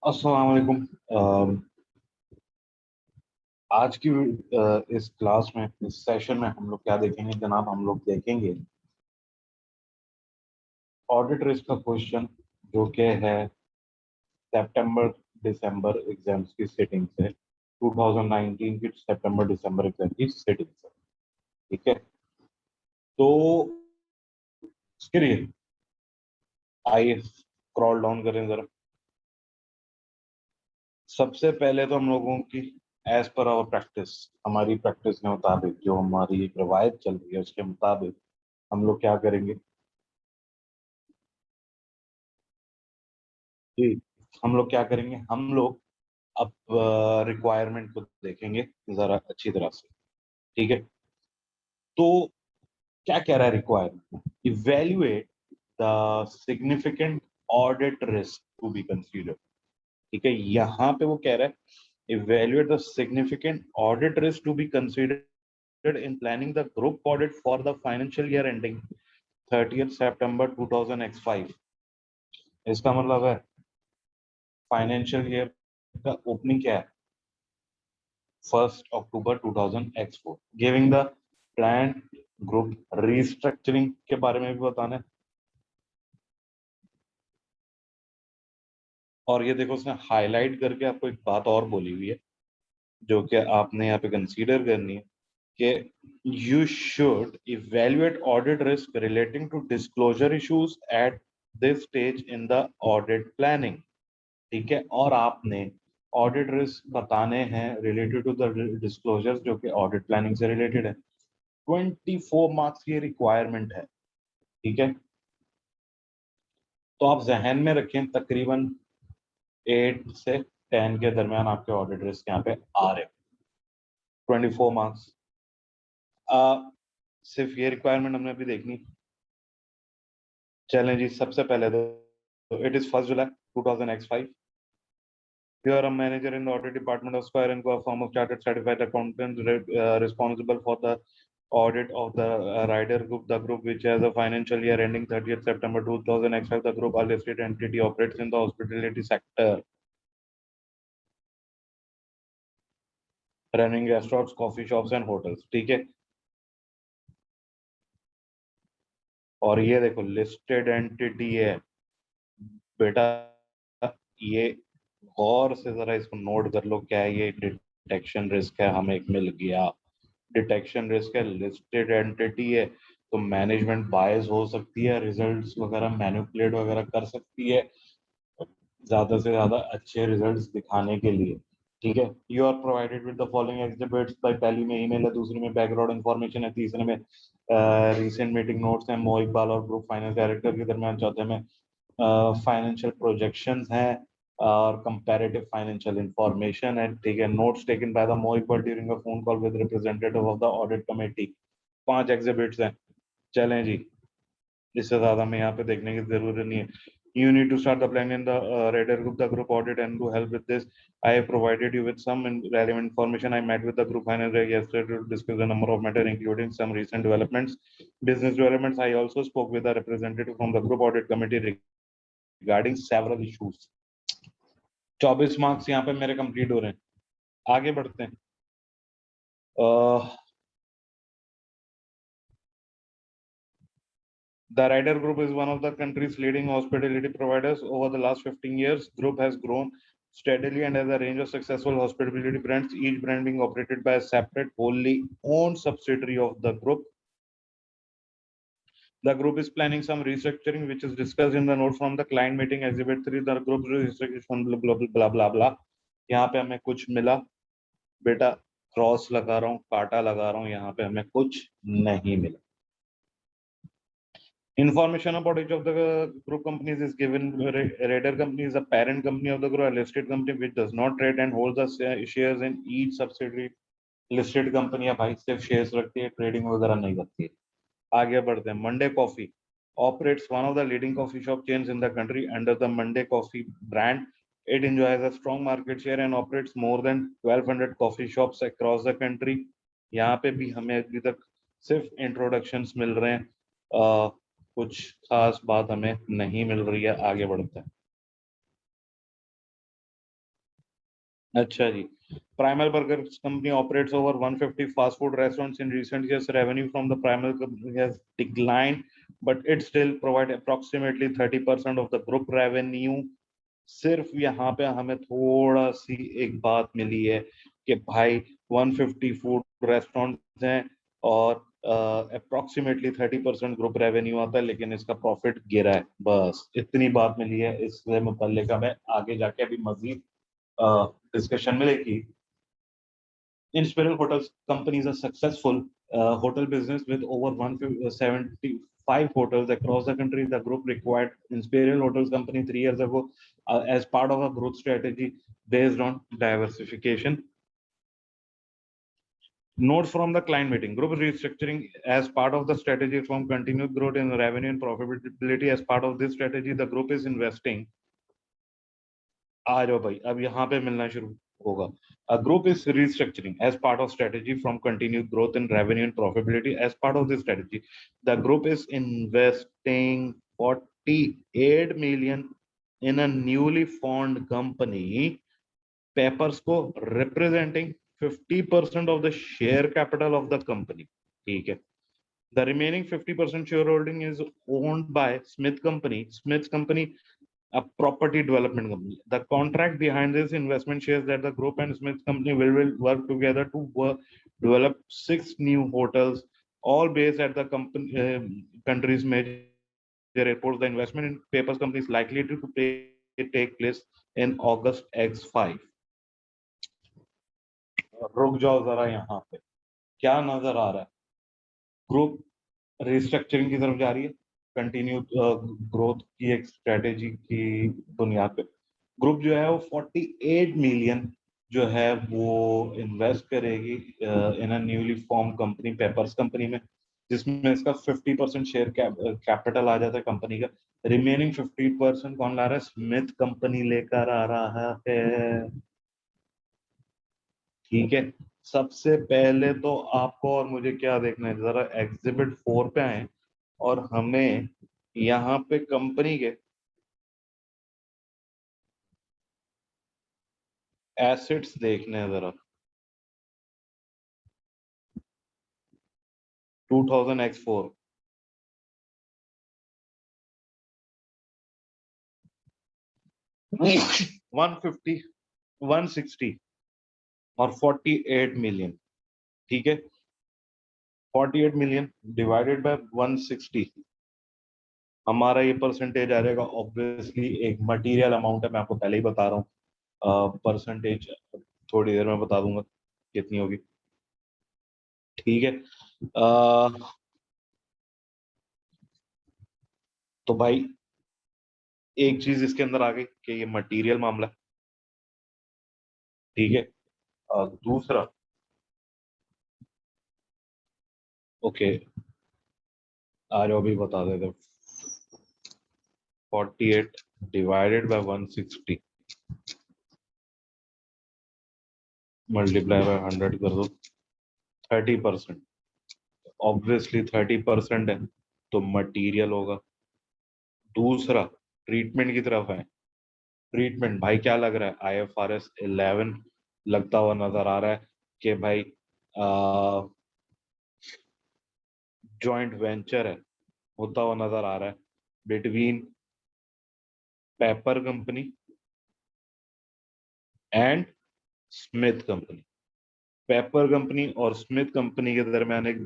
अस्सलाम वालेकुम। आज की इस क्लास में, इस सेशन में हम लोग क्या देखेंगे जनाब? हम लोग देखेंगे ऑडिट रिस्क का क्वेश्चन, जो कि है सितंबर दिसंबर एग्जाम्स की सेटिंग से, 2019 की सितंबर दिसंबर एग्जाम की सेटिंग से। ठीक है, तो इसके लिए आइए स्क्रॉल डाउन करें जरा। सबसे पहले तो हम लोगों की एज पर आवर प्रैक्टिस, हमारी प्रैक्टिस के मुताबिक, जो हमारी एक रवायत चल रही है उसके मुताबिक हम लोग क्या करेंगे जी? हम लोग क्या करेंगे? हम लोग अब रिक्वायरमेंट को देखेंगे जरा अच्छी तरह से। ठीक है, तो क्या कह रहा है requirement? Evaluate the significant audit risk to be considered. ठीक है, यहाँ पे वो कह रहा है evaluate the significant audit risk to be considered in planning the group audit for the financial year ending 30th September 2005। इसका मतलब है फाइनेंशियल ईयर का ओपनिंग क्या है? 1 अक्टूबर 2004। Giving the plan group restructuring के बारे में भी बताना है। और ये देखो, उसने हाईलाइट करके आपको एक बात और बोली हुई है, जो कि आपने यहाँ पे कंसीडर करनी है कि you should evaluate audit risk relating to disclosure issues at this stage in the audit planning. ठीक है, और आपने ऑडिट रिस्क बताने हैं रिलेटेड टू द डिस्क्लोजर्स जो कि ऑडिट प्लानिंग से रिलेटेड है। 24 मार्क्स की रिक्वायरमेंट है। ठीक है, तो आप जहन में रखें तकरीबन 8 से 10 के दरमियान आपके ऑडिट रिस्क यहाँ पे आ रहे हैं। 24 मार्क्स। सिर्फ ये रिक्वायरमेंट हमने अभी देखनी। चलें जी, सबसे पहले तो it is 1 July 2005। You are a manager in the audit department of Square and Co, a firm of chartered certified accountants responsible for the audit of the Rider Group, the group which has a financial year ending 30th September 2005. The group, a listed entity, operates in the hospitality sector, running restaurants, coffee shops and hotels। ठीक है, और ये देखो listed entity है बेटा। ये गौर से जरा इसको नोट कर लो, क्या है ये? डिटेक्शन रिस्क है, हमें एक मिल गया। डिटेक्शन रिस्क है, लिस्टेड एंटिटी है, तो मैनेजमेंट बायस हो सकती है, रिजल्ट्स वगैरह मैनिपुलेट वगैरह कर सकती है ज्यादा से ज्यादा अच्छे रिजल्ट्स दिखाने के लिए। ठीक है, you are provided with the following exhibits by, पहली में ईमेल है, दूसरी में बैकग्राउंड इंफॉर्मेशन है, तीसरे में रीसेंट मीटिंग नोट्स हैं मोह इकबाल और ग्रुप फाइनेंस डायरेक्टर के दरमियान, चौथे में फाइनेंशियल प्रोजेक्शंस हैं और कंपैरेटिव फाइनेंशियल इंफॉर्मेशन है। ठीक है, नोट्स टेकन बाय द मोह Iqbal during a phone call with representative of the audit committee. 5 exhibits हैं। चलें जी, इससे ज्यादा में यहाँ पे देखने की जरूरत नहीं है। You need to start the plan in the Raider Group, the group audit, and to help with this, I have provided you with some relevant information. I met with the group finance yesterday to discuss a number of matters, including some recent developments, business developments. I also spoke with a representative from the group audit committee regarding several issues। 24 marks यहाँ पे मेरे complete हो रहे हैं। आगे बढ़ते हैं। The Ryder Group is one of the country's leading hospitality providers. Over the last 15 years, group has grown steadily and has a range of successful hospitality brands, each brand being operated by a separate, wholly owned subsidiary of the group. The group is planning some restructuring, which is discussed in the note from the client meeting, Exhibit 3. The group's restructuring, blah, blah, blah, blah, blah. यहाँ पे हमें कुछ मिला बेटा, cross लगा रहा हूँ, काटा लगा रहा हूँ, यहाँ पे हमें कुछ नहीं मिला। Information about each of the group companies is given. Raider company is a parent company of the group, a listed company which does not trade and holds the shares in each subsidiary। listed company है भाई, सिर्फ shares रखती है, trading वगैरह नहीं करती है। आगे बढ़ते हैं। Monday Coffee operates one of the leading coffee shop chains in the country under the Monday Coffee brand. It enjoys a strong market share and operates more than 1200 coffee shops across the country। यहाँ पे भी हमें अभी तक सिर्फ introductions मिल रहे हैं, कुछ खास बात हमें नहीं मिल रही है। आगे बढ़ते हैं। अच्छा जी. Primal Burgers company operates over 150 fast food restaurants in recent years. Revenue from the Primal company has declined, but it still provide approximately 30% of the group revenue. सिर्फ यहाँ पे हमें थोड़ा सी एक बात मिली है कि भाई 150 फूड रेस्टोरेंट्स हैं और अप्रोक्सीमेटली 30% ग्रुप रेवेन्यू आता है, लेकिन इसका प्रॉफिट गिरा है. बस इतनी बात मिली है. इससे मुतल्लिक हमें आगे जाके अभी मजीद डिस्कशन मिलेगी. Inspiral Hotels company is a successful hotel business with over 175 hotels across the country. The group required Inspiral Hotels company 3 years ago as part of a growth strategy based on diversification. Notes from the client meeting. Group restructuring as part of the strategy from continued growth in revenue and profitability. As part of this strategy, the group is investing. आ जाओ भाई, अब यहाँ पे मिलना शुरू होगा. A group is restructuring as part of strategy from continued growth in revenue and profitability. As part of this strategy, the group is investing 48 million in a newly formed company, Peppersco, representing 50% of the share capital of the company. ठीक है. The remaining 50% shareholding is owned by Smith Company. Smith Company, a property development company. The contract behind this investment shares that the group and Smith Company will work together to develop 6 new hotels, all based at the country's major airports. The investment in Papers Company is likely to take place in August X5. रुक जाओ जरा, यहाँ पे क्या नजर आ रहा है? Group restructuring की तरफ जा रही है, कंटिन्यू ग्रोथ की एक स्ट्रेटेजी की बुनियाद पे. ग्रुप जो है वो 48 मिलियन जो है वो इन्वेस्ट करेगी in a newly form company, papers company में, जिसमें इसका 50% शेयर कैपिटल आ जाता है कंपनी का. रिमेनिंग 50% कौन ला रहा है? स्मिथ कंपनी लेकर आ रहा है. ठीक है. सबसे पहले तो आपको और मुझे क्या देखना है, जरा एग्जिबिट 4 पे आए और हमें यहाँ पे कंपनी के एसेट्स देखने हैं जरा. 2000x4 150 160 और 48 मिलियन. ठीक है. 48 मिलियन डिवाइडेड बाय 160, हमारा ये परसेंटेज आ जाएगा. ऑब्वियसली एक मटेरियल अमाउंट है, मैं आपको पहले ही बता रहा हूँ. परसेंटेज थोड़ी देर में बता दूंगा कितनी होगी. ठीक है. तो भाई एक चीज इसके अंदर आ गई कि ये मटेरियल मामला है. ठीक है. दूसरा, ओके, आ जाओ अभी बता देते. 48 डिवाइडेड बाय 160 मल्टीप्लाई बाय 100 कर दो. 30%. ऑब्वियसली 30% है तो मटेरियल होगा. दूसरा, ट्रीटमेंट की तरफ है. ट्रीटमेंट भाई क्या लग रहा है? IFRS 11 लगता हुआ नजर आ रहा है कि भाई जॉइंट वेंचर है होता हुआ नजर आ रहा है between paper company and Smith company. Paper company और स्मिथ कंपनी के दरमियान एक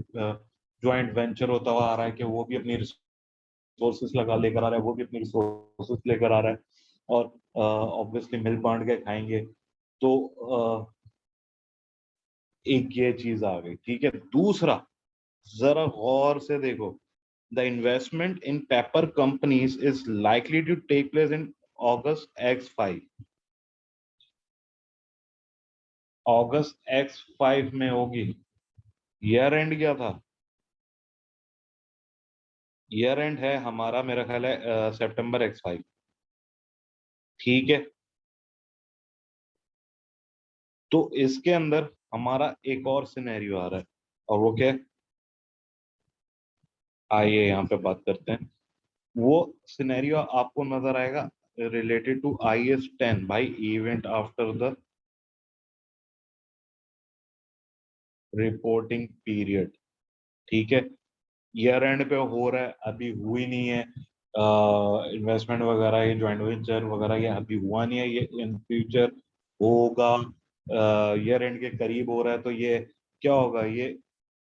जॉइंट वेंचर होता हुआ आ रहा है कि वो भी अपनी रिसोर्सेस लगा लेकर आ रहा है, वो भी अपनी रिसोर्सेस लेकर आ रहा है और ऑब्वियसली मिल बांट के खाएंगे. तो एक ये चीज आ गई. ठीक है. दूसरा, जरा गौर से देखो. The investment in paper companies is likely to take place in August X5. August X5 में होगी. ईयर एंड क्या था? ईयर एंड है हमारा, मेरा ख्याल है September X5. ठीक है. तो इसके अंदर हमारा एक और सिनेरियो आ रहा है और वो क्या है? आइए यहाँ पे बात करते हैं. वो सिनेरियो आपको नजर आएगा रिलेटेड टू IS 10 भाई, event after the reporting period. ठीक है, ईयर एंड पे हो रहा है, अभी हुई नहीं है। इन्वेस्टमेंट वगैरह, ये ज्वाइंट वेंचर वगैरह ये अभी हुआ नहीं है, ये इन फ्यूचर होगा। ईयर एंड के करीब हो रहा है, तो ये क्या होगा, ये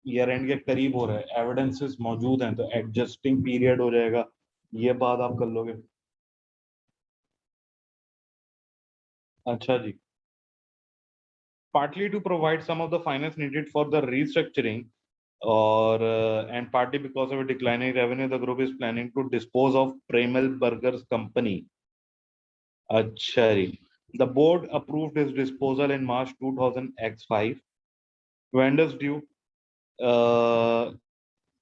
ईयर एंड के करीब हो रहा है, एविडेंसेस मौजूद हैं, तो एडजस्टिंग पीरियड हो जाएगा। ये बात आप कर लोगे। अच्छा जी। Partly to provide some of the finance needed for the restructuring, or and partly because of a declining revenue, the group is planning to dispose of Premal Burgers Company. अच्छा जी. The board approved its disposal in March 2005. Vendors due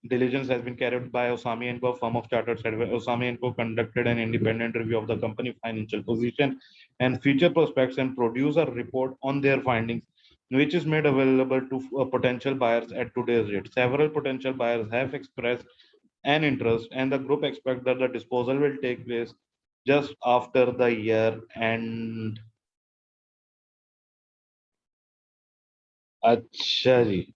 diligence has been carried by Osami and Co, firm of chartered surveyors. Osami and Co conducted an independent review of the company financial position and future prospects and produced a report on their findings, which is made available to potential buyers at today's date. Several potential buyers have expressed an interest, and the group expects that the disposal will take place just after the year end. अच्छा जी.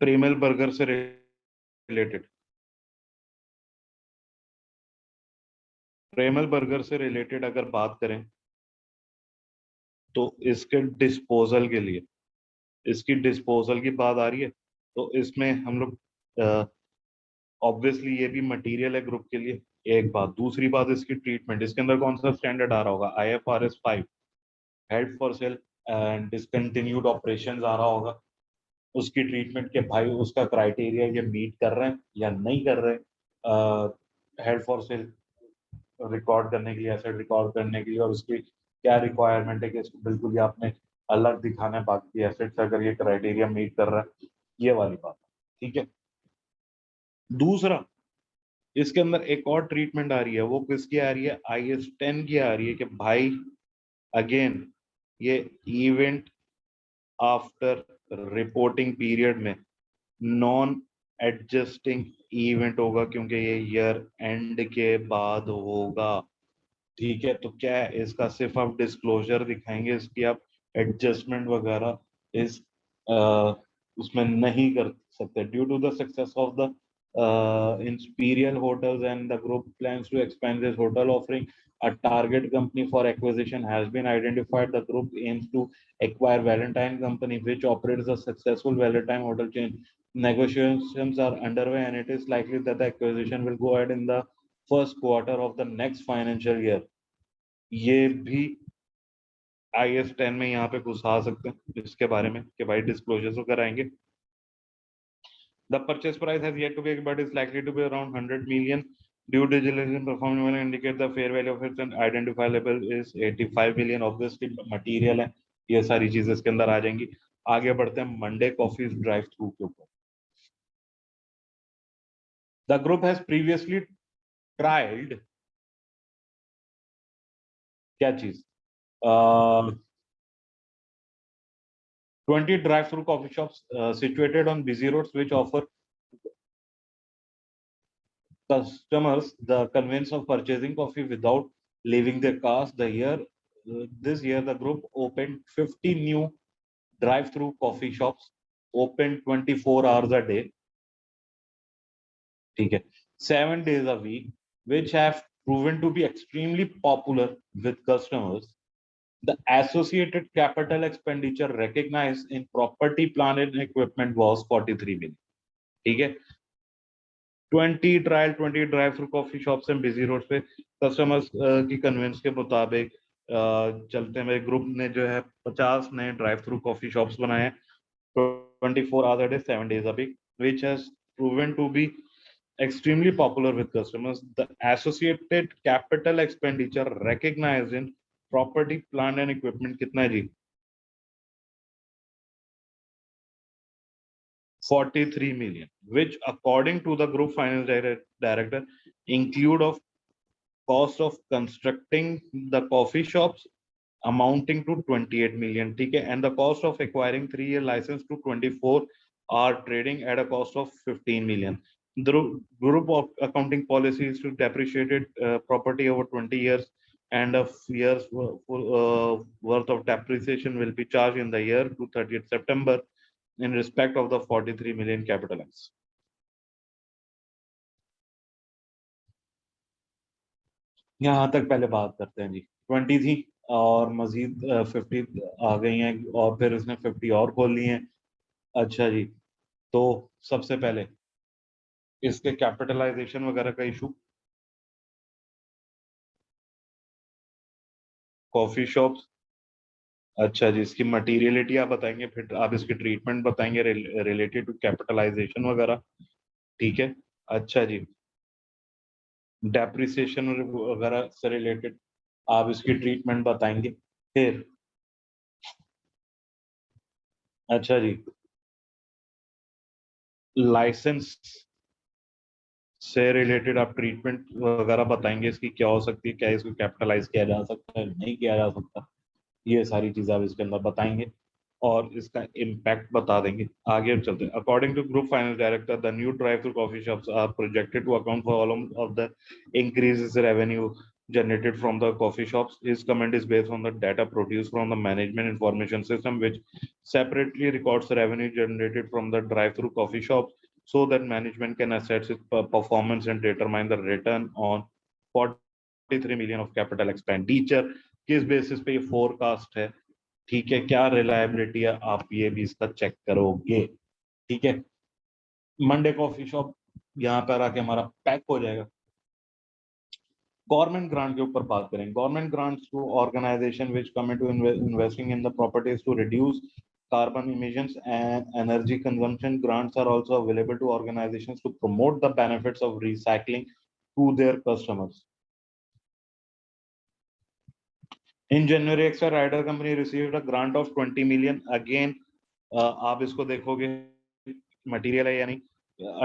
प्रेमल burger से related, प्रेमल burger से related अगर बात करें, तो इसके disposal के लिए, इसकी डिस्पोजल की बात आ रही है, तो इसमें हम लोग ऑब्वियसली ये भी मटेरियल है ग्रुप के लिए, एक बात। दूसरी बात, इसकी ट्रीटमेंट, इसके अंदर कौन सा स्टैंडर्ड आ रहा होगा, IFRS 5, held for sale and discontinued operations आ रहा होगा। उसकी ट्रीटमेंट के भाई उसका क्राइटेरिया ये मीट कर रहे हैं या नहीं कर रहे हैं, हेल्ड फॉर सेल रिकॉर्ड करने के लिए, एसेट रिकॉर्ड करने के लिए, और उसकी क्या रिक्वायरमेंट है कि इसको बिल्कुल ही आपने अलग दिखाना है बाकी एसेट्स, अगर ये क्राइटेरिया मीट कर रहा है, ये वाली बात। ठीक है। दूसरा, इसके अंदर एक और ट्रीटमेंट आ रही है, वो किसकी आ रही है, IS 10 की आ रही है, कि भाई अगेन ये इवेंट आफ्टर रिपोर्टिंग पीरियड में नॉन एडजस्टिंग इवेंट होगा, क्योंकि ये ईयर एंड के बाद होगा। ठीक है, तो क्या है, इसका सिर्फ आप डिस्क्लोजर दिखाएंगे, इसकी आप एडजस्टमेंट वगैरह इस उसमें नहीं कर सकते। Due to the success of the Imperial Hotels and the group plans to expand this hotel offering, a target company for acquisition has been identified. The group aims to acquire Valentine Company, which operates a successful Valentine hotel chain. Negotiations are underway, and it is likely that the acquisition will go ahead in the first quarter of the next financial year. ये भी IS 10 में यहाँ पे घुसा सकते हैं इसके बारे में, कि भाई डिस्क्लोजर्स वगैरह आएंगे। The purchase price has yet to be, but is likely to be around 100 million. Due diligence performance will indicate the fair value of it and identifiable is 85 billion. Obviously material है, ये सारी चीजें इसके अंदर आ जाएंगी। आगे बढ़ते हैं मंडे कॉफी ड्राइव थ्रू के ऊपर। The group has previously tried क्या चीज, 20 drive-through coffee shops situated on busy roads, which offer customers the convenience of purchasing coffee without leaving their cars. This year, the group opened 50 new drive-through coffee shops, open 24 hours a day. Okay, 7 days a week, which have proven to be extremely popular with customers. The associated capital expenditure recognized in property, plant, and equipment was 43 million. Okay, 20 trial 20 drive through coffee shops and busy road पे customers की convince के मुताबिक चलते हुए group ने जो है 50 नए ड्राइव थ्रू कॉफी शॉप्स बनाए हैं 24 hours a day 7 days a week, which has proven to be extremely popular with customers. The associated capital expenditure recognized in property, plant and equipment कितना है जी, 43 million, which according to the group finance director include of cost of constructing the coffee shops amounting to 28 million, ठीक है, and the cost of acquiring 3-year license to 24-hour trading at a cost of 15 million. The group of accounting policy is to depreciate property over 20 years and a year's worth of depreciation will be charged in the year to 30th September in respect of the 43 million capitalized. यहाँ तक पहले बात करते हैं जी। 20 थी और मजीद 50 आ गई हैं और फिर उसने 50 और खोल ली हैं। अच्छा जी, तो सबसे पहले इसके कैपिटलाइजेशन वगैरह का इशू, कॉफी शॉप्स। अच्छा जी, इसकी मटीरियलिटी आप बताएंगे, फिर आप इसकी ट्रीटमेंट बताएंगे रिलेटेड टू कैपिटलाइजेशन वगैरह। ठीक है। अच्छा जी, डेप्रिसिएशन वगैरह से रिलेटेड आप इसकी ट्रीटमेंट बताएंगे। फिर अच्छा जी, लाइसेंस से रिलेटेड आप ट्रीटमेंट वगैरह बताएंगे, इसकी क्या हो सकती है, क्या इसको कैपिटलाइज किया जा सकता है, नहीं किया जा सकता, ये सारी चीजें आप इसके अंदर बताएंगे और इसका इम्पैक्ट बता देंगे। आगे चलते हैं। According to group finance director, the new drive through coffee shops are projected to account for all of the increases revenue generated from the coffee shops. His comment is based on the data produced from the management information system, which separately records the revenue generated from the drive-through coffee shops, so that management can assess its performance and determine the return on 43 million of capital expenditure. किस basis पे ये forecast है, ठीक है, क्या reliability है, आप ये भी इसका चेक करोगे। ठीक है। मंडे कॉफी शॉप यहाँ पर आके हमारा पैक हो जाएगा। गवर्नमेंट ग्रांट के ऊपर बात करें। Government grants to organization which commit to investing in the properties to reduce carbon emissions and energy consumption. Grants are also available to organizations to promote the benefits of recycling to their customers. In January, Extra Rider Company received a grant of 20 million. Again, आप इसको देखोगे material है या नहीं,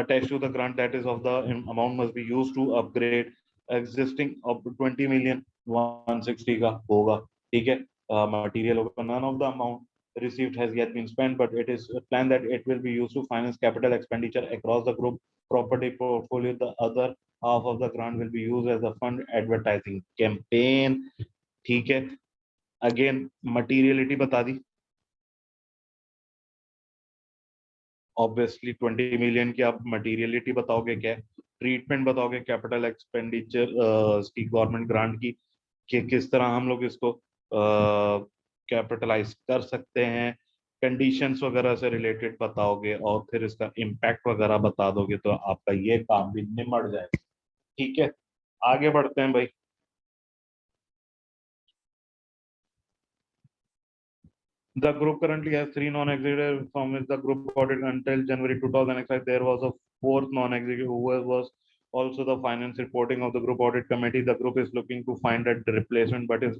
attached to the grant, that is of the amount must be used to upgrade existing of 20 million 160 का होगा। ठीक है। Material होगा, none of the amount received has yet been spent, but it is planned that it will be used to finance capital expenditure across the group property portfolio. The other half of the grant will be used as a fund advertising campaign. ठीक है। Again materiality बता दी, obviously 20 million की आप materiality बताओगे, क्या treatment बताओगे capital expenditure की, government grant की, कि किस तरह हम लोग इसको कैपिटलाइज कर सकते हैं, कंडीशंस वगैरह से रिलेटेड बताओगे और फिर इसका इम्पैक्ट वगैरह बता दोगे, तो आपका ये काम भी निमट जाएगा। ठीक है, आगे बढ़ते हैं भाई। The group currently has 3 non-executives, from which the group audit until January 2005. There was a fourth non-executive who was also the finance reporting of the group audit committee. The group is looking to find a replacement, but is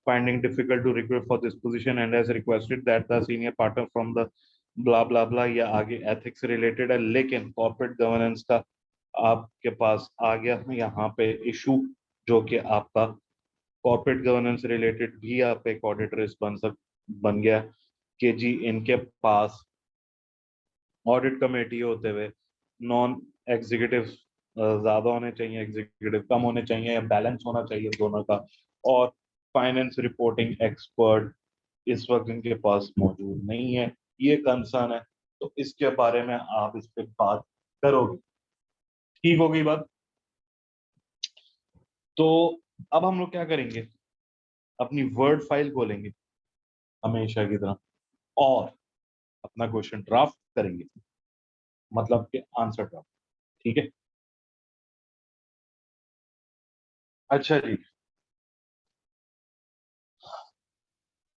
finding difficult to recruit for this position, and has requested that the senior partner from the blah blah blah या आगे ethics related है, लेकिन corporate governance का आपके पास आ गया यहाँ पे issue, जो कि आपका कॉर्पोरेट गवर्नेंस रिलेटेड भी आप एक ऑडिट रिस्क बन गया कि जी इनके पास ऑडिट कमेटी होते हुए नॉन एग्जीक्यूटिव ज्यादा होने चाहिए, एग्जीक्यूटिव कम होने चाहिए, या बैलेंस होना चाहिए दोनों का, और फाइनेंस रिपोर्टिंग एक्सपर्ट इस वक्त इनके पास मौजूद नहीं है, ये कंसर्न है। तो इसके बारे में आप इस पे बात करोगे। ठीक होगी बात। तो अब हम लोग क्या करेंगे, अपनी वर्ड फाइल खोलेंगे हमेशा की तरह और अपना क्वेश्चन ड्राफ्ट करेंगे, मतलब कि आंसर ड्राफ्ट। ठीक है। अच्छा जी,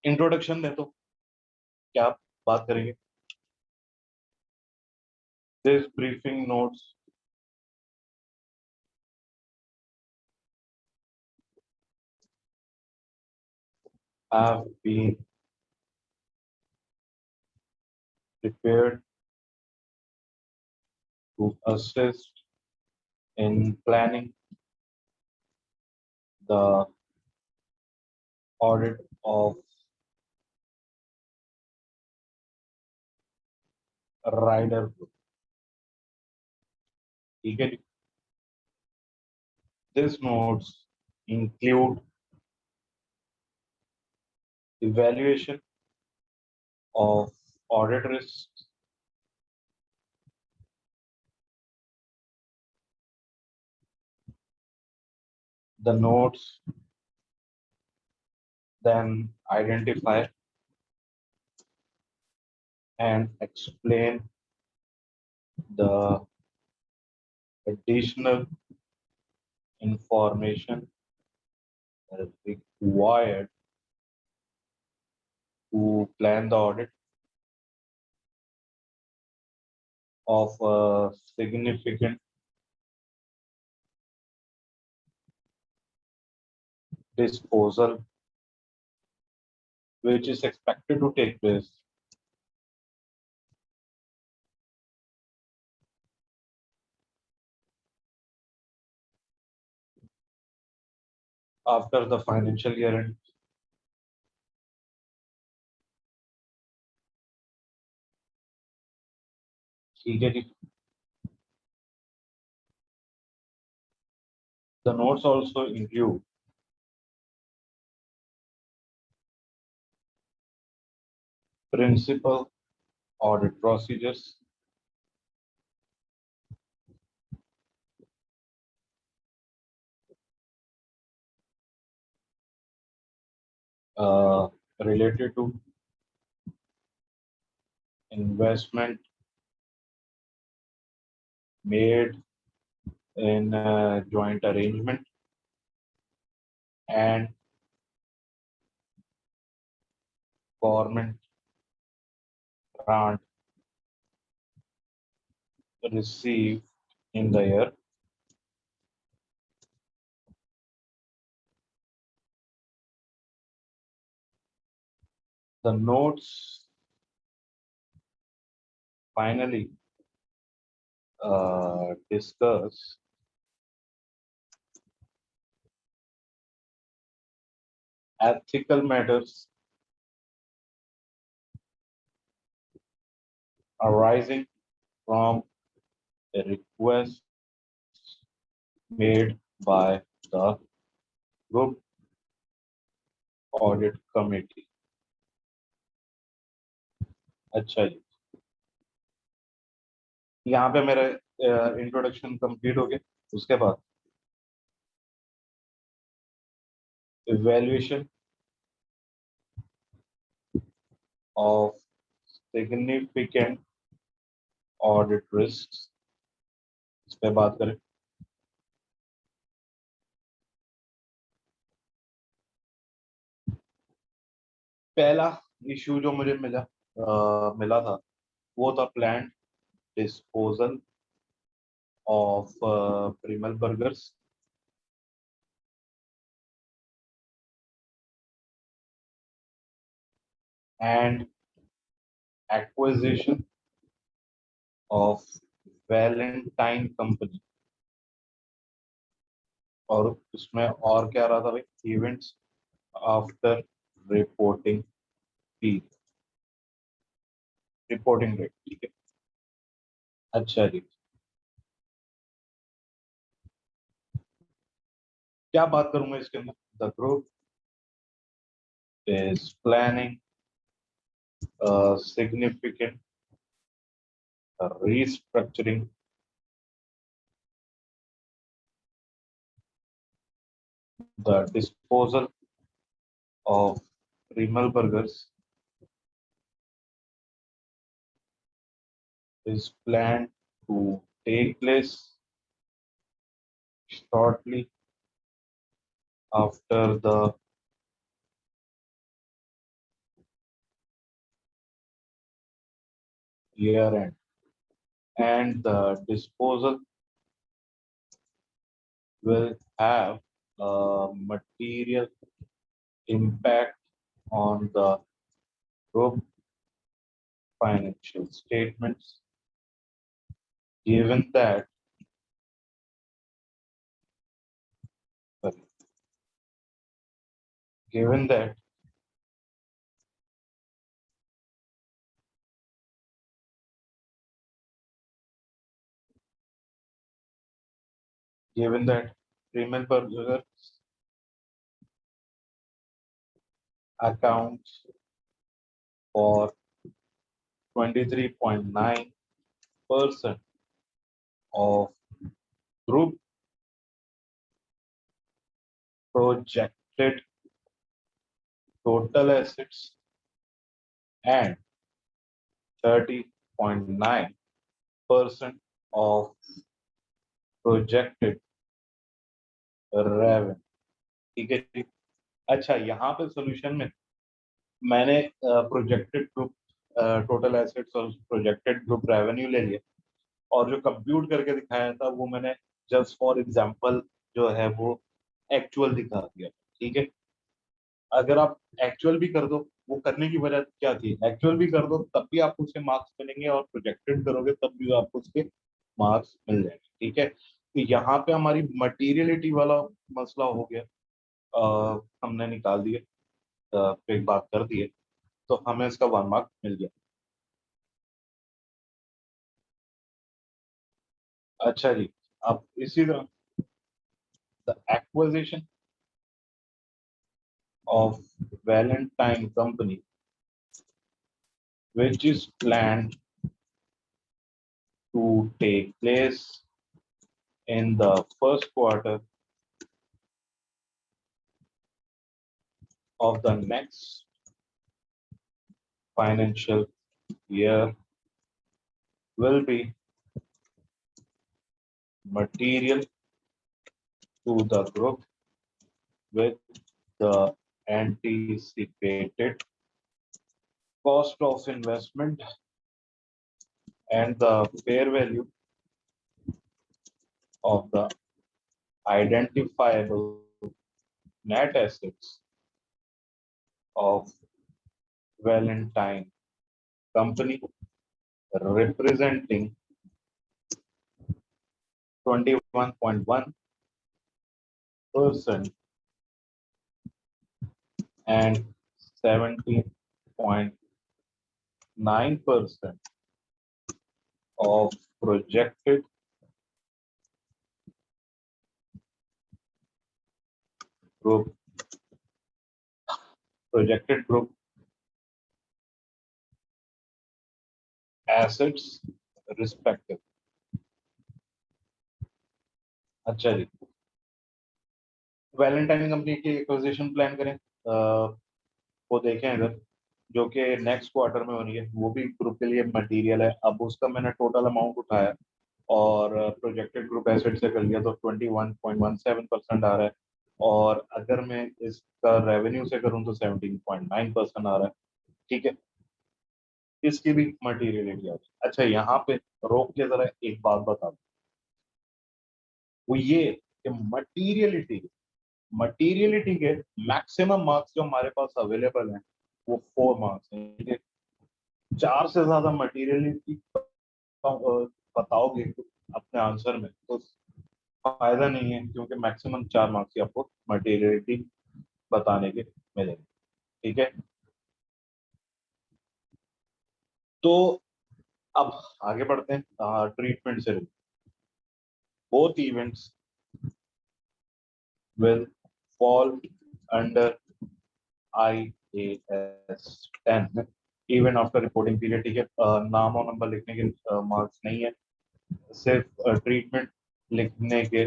इंट्रोडक्शन दे तो क्या बात करेंगे। This briefing notes have been prepared to assist in planning the audit of rider group। ठीक है। This notes include evaluation of audit risks, the notes then identify and explain the additional information that is required to plan the audit of a significant disposal which is expected to take place after the financial year end. ठीक है जी. The notes also include principal audit procedures, related to investment made in joint arrangement and government grant received in the year. The notes finally discuss ethical matters arising from a request made by the group audit committee. अच्छा जी, यहाँ पे मेरा introduction complete हो गया. उसके बाद evaluation of significant audit risk, इस पे बात करें. पहला इशू जो मुझे मिला था वो था plan disposal of Primal Burgers and acquisition of Valentine company. और उसमें और क्या रहा था भाई, events after reporting fee, reporting date. ठीक है. अच्छा जी, क्या बात करूंगा इसके अंदर. The group is planning significant restructuring the disposal of Primal Burgers is planned to take place shortly after the year end, and the disposal will have a material impact on the group financial statements, given that sorry, given that given that Primal Burgers accounts for 23.9% of group projected total assets and 30.9% of projected revenue. ठीक है जी। अच्छा, यहाँ पे solution में मैंने projected group total assets और projected group revenue ले लिया और जो कंप्यूट करके दिखाया था वो मैंने जस्ट फॉर एग्जांपल जो है वो एक्चुअल दिखा दिया। ठीक है, अगर आप एक्चुअल भी कर दो, वो करने की वजह क्या थी, एक्चुअल भी कर दो तब भी आपको उसके मार्क्स मिलेंगे और प्रोजेक्टेड करोगे तब भी आपको उसके मार्क्स मिल जाएंगे। ठीक है, तो यहाँ पे हमारी मटीरियलिटी वाला मसला हो गया, हमने निकाल दिए, एक बात कर दी है, तो हमें इसका 1 मार्क मिल गया। अच्छा जी, अब इसी तरह the acquisition of Valentine company which is planned to take place in the first quarter of the next financial year will be material to the group with the anticipated cost of investment and the fair value of the identifiable net assets of Valentine Company representing 21.1% and 17.9% of group projected group assets respective। अच्छा जी, Valentine company की acquisition plan करें, वो देखें अगर, जो कि next quarter में होनी है, वो भी ग्रुप के लिए मटेरियल है। अब उसका मैंने टोटल अमाउंट उठाया और प्रोजेक्टेड ग्रुप एसेट से कर लिया तो 21.17% आ रहा है, और अगर मैं इसका रेवेन्यू से करूं तो 17.9% आ रहा है। ठीक है, इसकी भी मटीरियलिटी आ रही है। अच्छा, यहाँ पे रोक के जरा एक बात बता दूं, वो ये कि मटीरियलिटी मटीरियलिटी के मैक्सिमम मार्क्स जो हमारे पास अवेलेबल हैं वो 4 मार्क्स हैं। ठीक है, 4 से ज्यादा मटीरियलिटी बताओगे अपने आंसर में तो फायदा नहीं है, क्योंकि मैक्सिमम 4 मार्क्स ही आपको मटीरियलिटी बताने के मिलेंगे। ठीक है, तो अब आगे बढ़ते हैं ट्रीटमेंट से। Both events will fall under IAS 10 even after reporting period. ठीक है, नाम और नंबर लिखने के मार्क्स नहीं है, सिर्फ ट्रीटमेंट लिखने के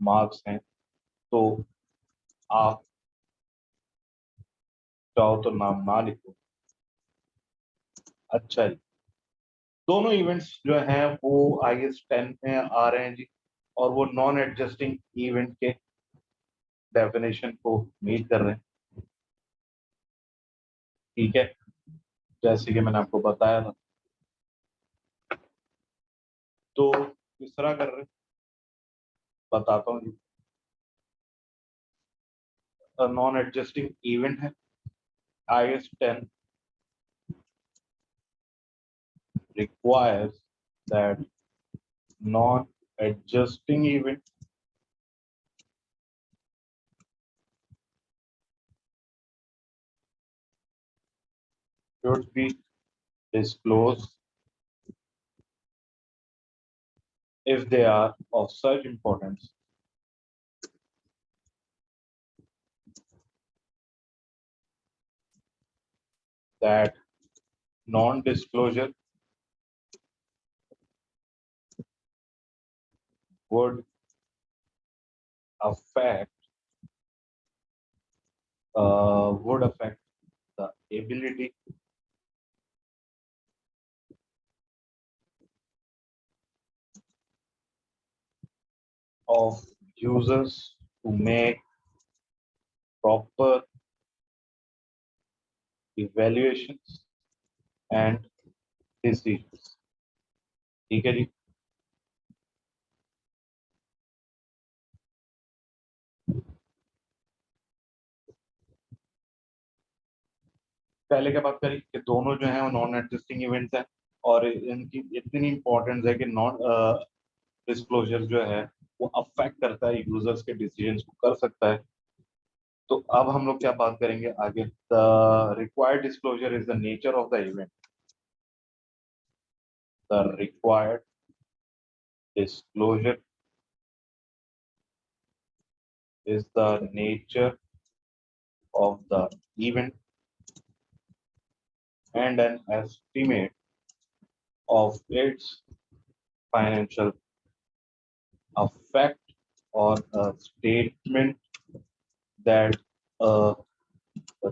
मार्क्स हैं। तो आप चाहो तो नाम ना लिखो। अच्छा जी, दोनों इवेंट्स जो हैं वो IAS 10 में आ रहे हैं जी, और वो नॉन एडजस्टिंग इवेंट के डेफिनेशन को मीट कर रहे हैं। ठीक है, जैसे कि मैंने आपको बताया था, तो किस तरह कर रहे हैं बताता हूँ जी। नॉन एडजस्टिंग इवेंट है, IAS 10 requires that non-adjusting event should be disclosed if they are of such importance that non-disclosure would affect the ability of users to make proper evaluations and decisions. ठीक है जी. पहले क्या बात करी कि दोनों जो है वो नॉन एडजस्टिंग इवेंट्स हैं और इनकी इतनी इंपॉर्टेंस है कि नॉन डिस्क्लोजर जो है वो अफेक्ट करता है यूजर्स के डिसीजंस को कर सकता है. तो अब हम लोग क्या बात करेंगे आगे. The required disclosure is the nature of the event. The required disclosure is the nature of the event and an estimate of its financial effect or a statement that a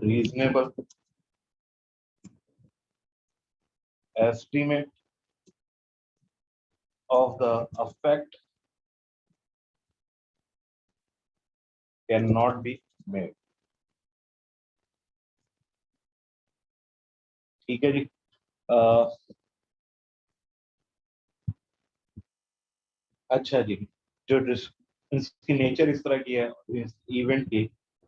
reasonable estimate of the effect cannot be made. ठीक है जी. अच्छा जी. जो इसकी nature इस तरह की है इस इवेंट की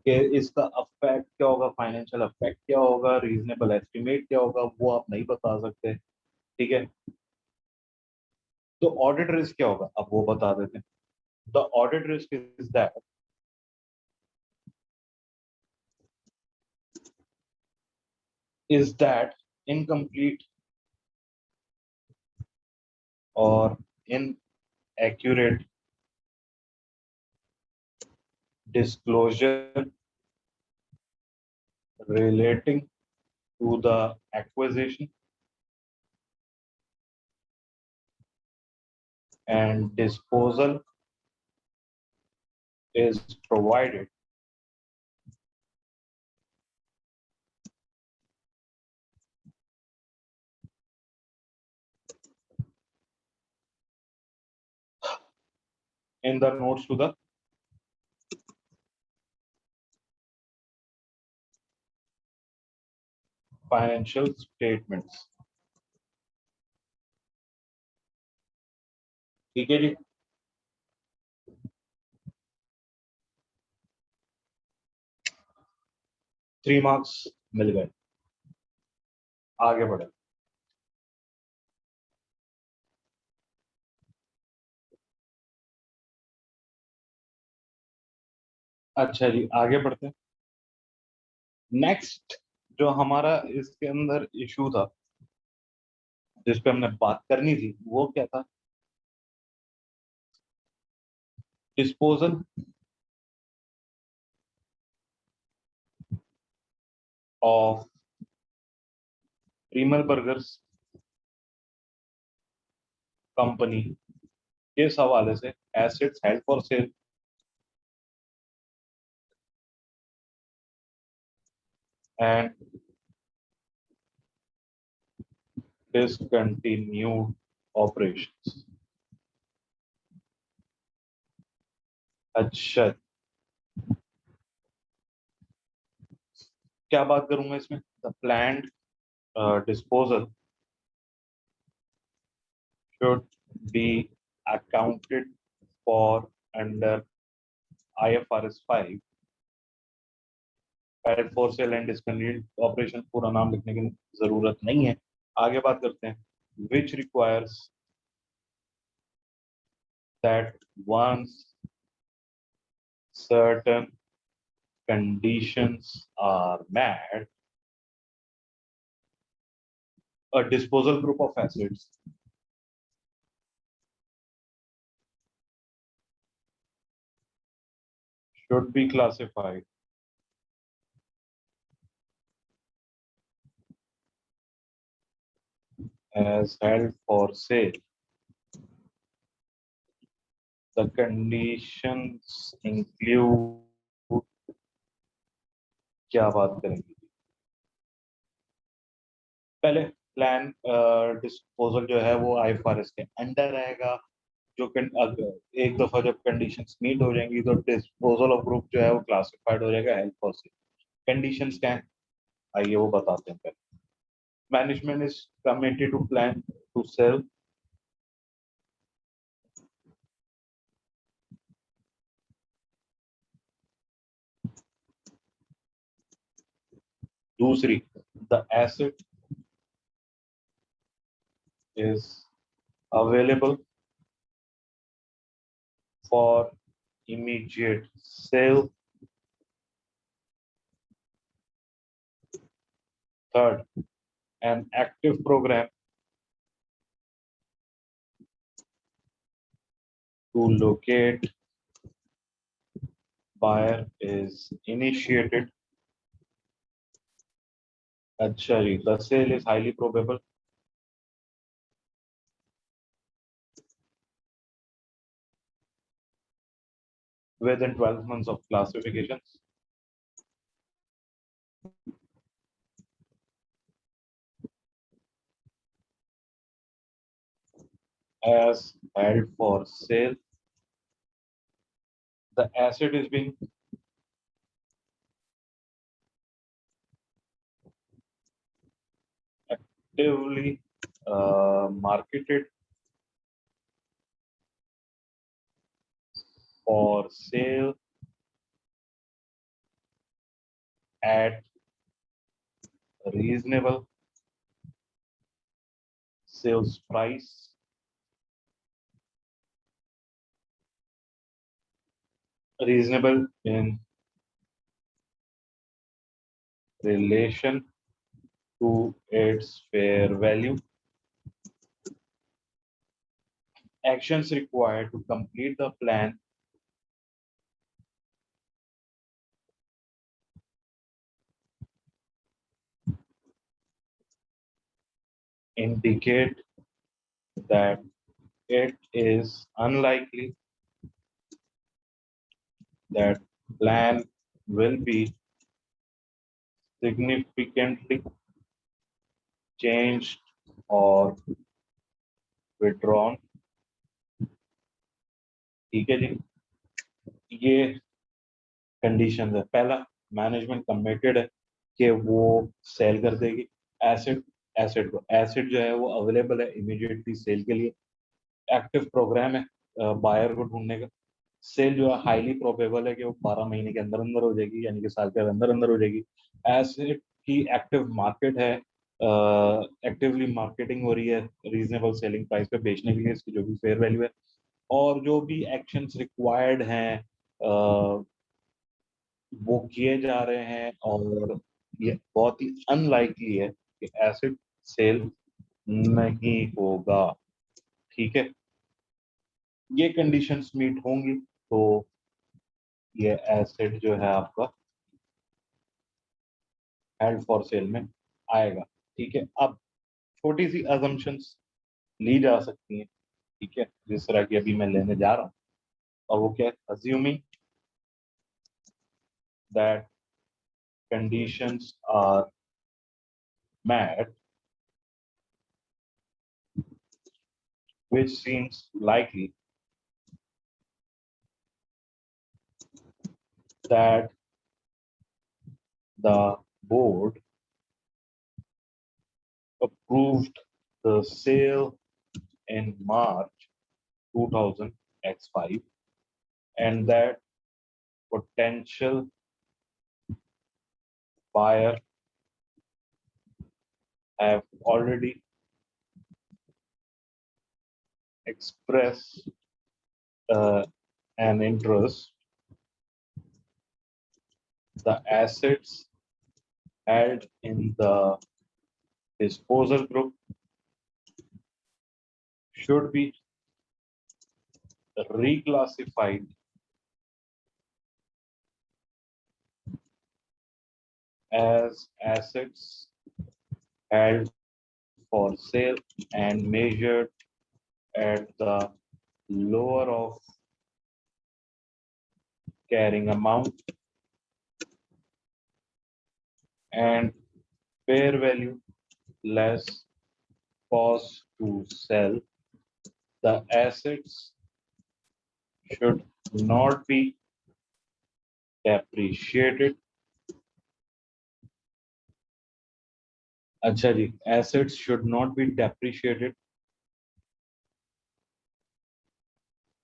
कि इसका अफेक्ट क्या होगा, फाइनेंशियल अफेक्ट क्या होगा, रीजनेबल एस्टिमेट क्या होगा, वो आप नहीं बता सकते. ठीक है. तो ऑडिट रिस्क क्या होगा अब वो बता देते हैं. The audit risk is that incomplete और inaccurate disclosure relating to the acquisition and disposal is provided in the notes to the financial statements. ठीक है जी. 3 मार्क्स मिल गए. आगे बढ़े. अच्छा जी, आगे बढ़ते हैं. नेक्स्ट जो हमारा इसके अंदर इशू था जिस पे हमने बात करनी थी वो क्या था. डिस्पोजल ऑफ प्रीमल बर्गर्स कंपनी के हवाले से assets held for sale and discontinued operations. अच्छा, क्या बात करूंगा इसमें. The planned disposal should be accounted for under IFRS 5. Held for sale and discontinued operation पूरा नाम लिखने की जरूरत नहीं है. आगे बात करते हैं. Which requires that once certain conditions are met, a disposal group of assets should be classified as held for sale. The conditions include, क्या बात करेंगे पहले, प्लान डिस्पोजल जो है वो आईएफआरएस के अंडर रहेगा। एक दफा जब कंडीशंस मीट हो जाएंगी तो डिस्पोजल ऑफ ग्रुप जो है वो क्लासिफाइड हो जाएगा हेल्प फॉर सेल। कंडीशंस क्या है, आइए वो बताते हैं पहले। Management is committed to plan to sell दूसरी, the asset is available for immediate sale. Third, an active program to locate buyer is initiated. अच्छा जी, the sale is highly probable within 12 months of classifications. As held for sale, the asset is being actively marketed for sale at reasonable sales price, reasonable in relation to its fair value. Actions required to complete the plan indicate that it is unlikely that plan will be significantly changed or withdrawn. ठीक है जी, ये condition है। पहला, management committed है कि वो cell कर देगी एसेट एसेट को। एसेट जो है वो अवेलेबल है इमीडिएटली सेल के लिए। एक्टिव प्रोग्राम है बायर को ढूंढने का। सेल जो है हाईली प्रोबेबल है कि वो 12 महीने के अंदर अंदर हो जाएगी, यानी कि साल के अंदर अंदर हो जाएगी। एसेट की एक्टिव मार्केट है, एक्टिवली मार्केटिंग हो रही है रीजनेबल सेलिंग प्राइस पे बेचने के लिए, इसकी जो भी फेयर वैल्यू है। और जो भी एक्शंस रिक्वायर्ड हैं वो किए जा रहे हैं, और ये बहुत ही अनलाइकली है कि एसिड सेल नहीं होगा। ठीक है, ये कंडीशंस मीट होंगी तो ये एसिड जो है आपका हेल्ड फॉर सेल में आएगा। ठीक है, अब छोटी सी अजम्पशंस ली जा सकती हैं, ठीक है, जिस तरह की अभी मैं लेने जा रहा हूँ। और वो क्या है, assuming that conditions are met, which seems likely that the board approved the sale in March 2005, and that potential buyer have already expressed an interest. The assets held in the disposal group should be reclassified as assets held for sale and measured at the lower of carrying amount and fair value less cost to sell, the assets should not be depreciated. अच्छा जी, assets should not be depreciated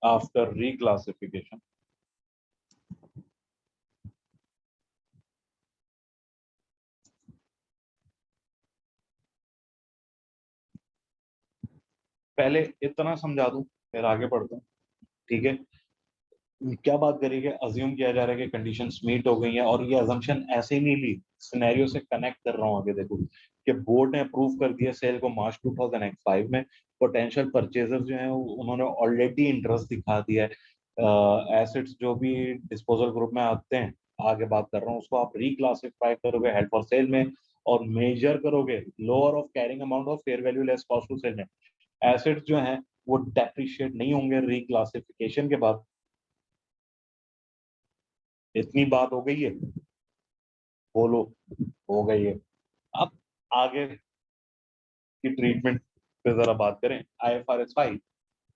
after reclassification. पहले इतना समझा दूं फिर आगे बढ़ता हूँ, ठीक है। क्या बात करेंगे, अज्यूम किया जा रहा है कि कंडीशंस मीट हो गई हैं और ये अजम्पशन ऐसे ही नहीं ली, सिनेरियो से कनेक्ट कर रहा हूँ आगे। देखो कि बोर्ड ने अप्रूव कर दिया सेल को मार्च 2005 में, पोटेंशियल परचेजर जो हैं उन्होंने ऑलरेडी इंटरेस्ट दिखा दिया है। एसेट्स जो भी डिस्पोजल ग्रुप में आते हैं, आगे बात कर रहा हूँ, उसको आप रिक्लासिफाई करोगे हेल्ड फॉर सेल में और मेजर करोगे lower of carrying amount of fair value less cost to sell में। एसेट्स जो हैं वो डेप्रिशिएट नहीं होंगे रिक्लासिफिकेशन के बाद। इतनी बात हो गई है, बोलो हो गई है। अब आगे की ट्रीटमेंट पे जरा बात करें। IFRS 5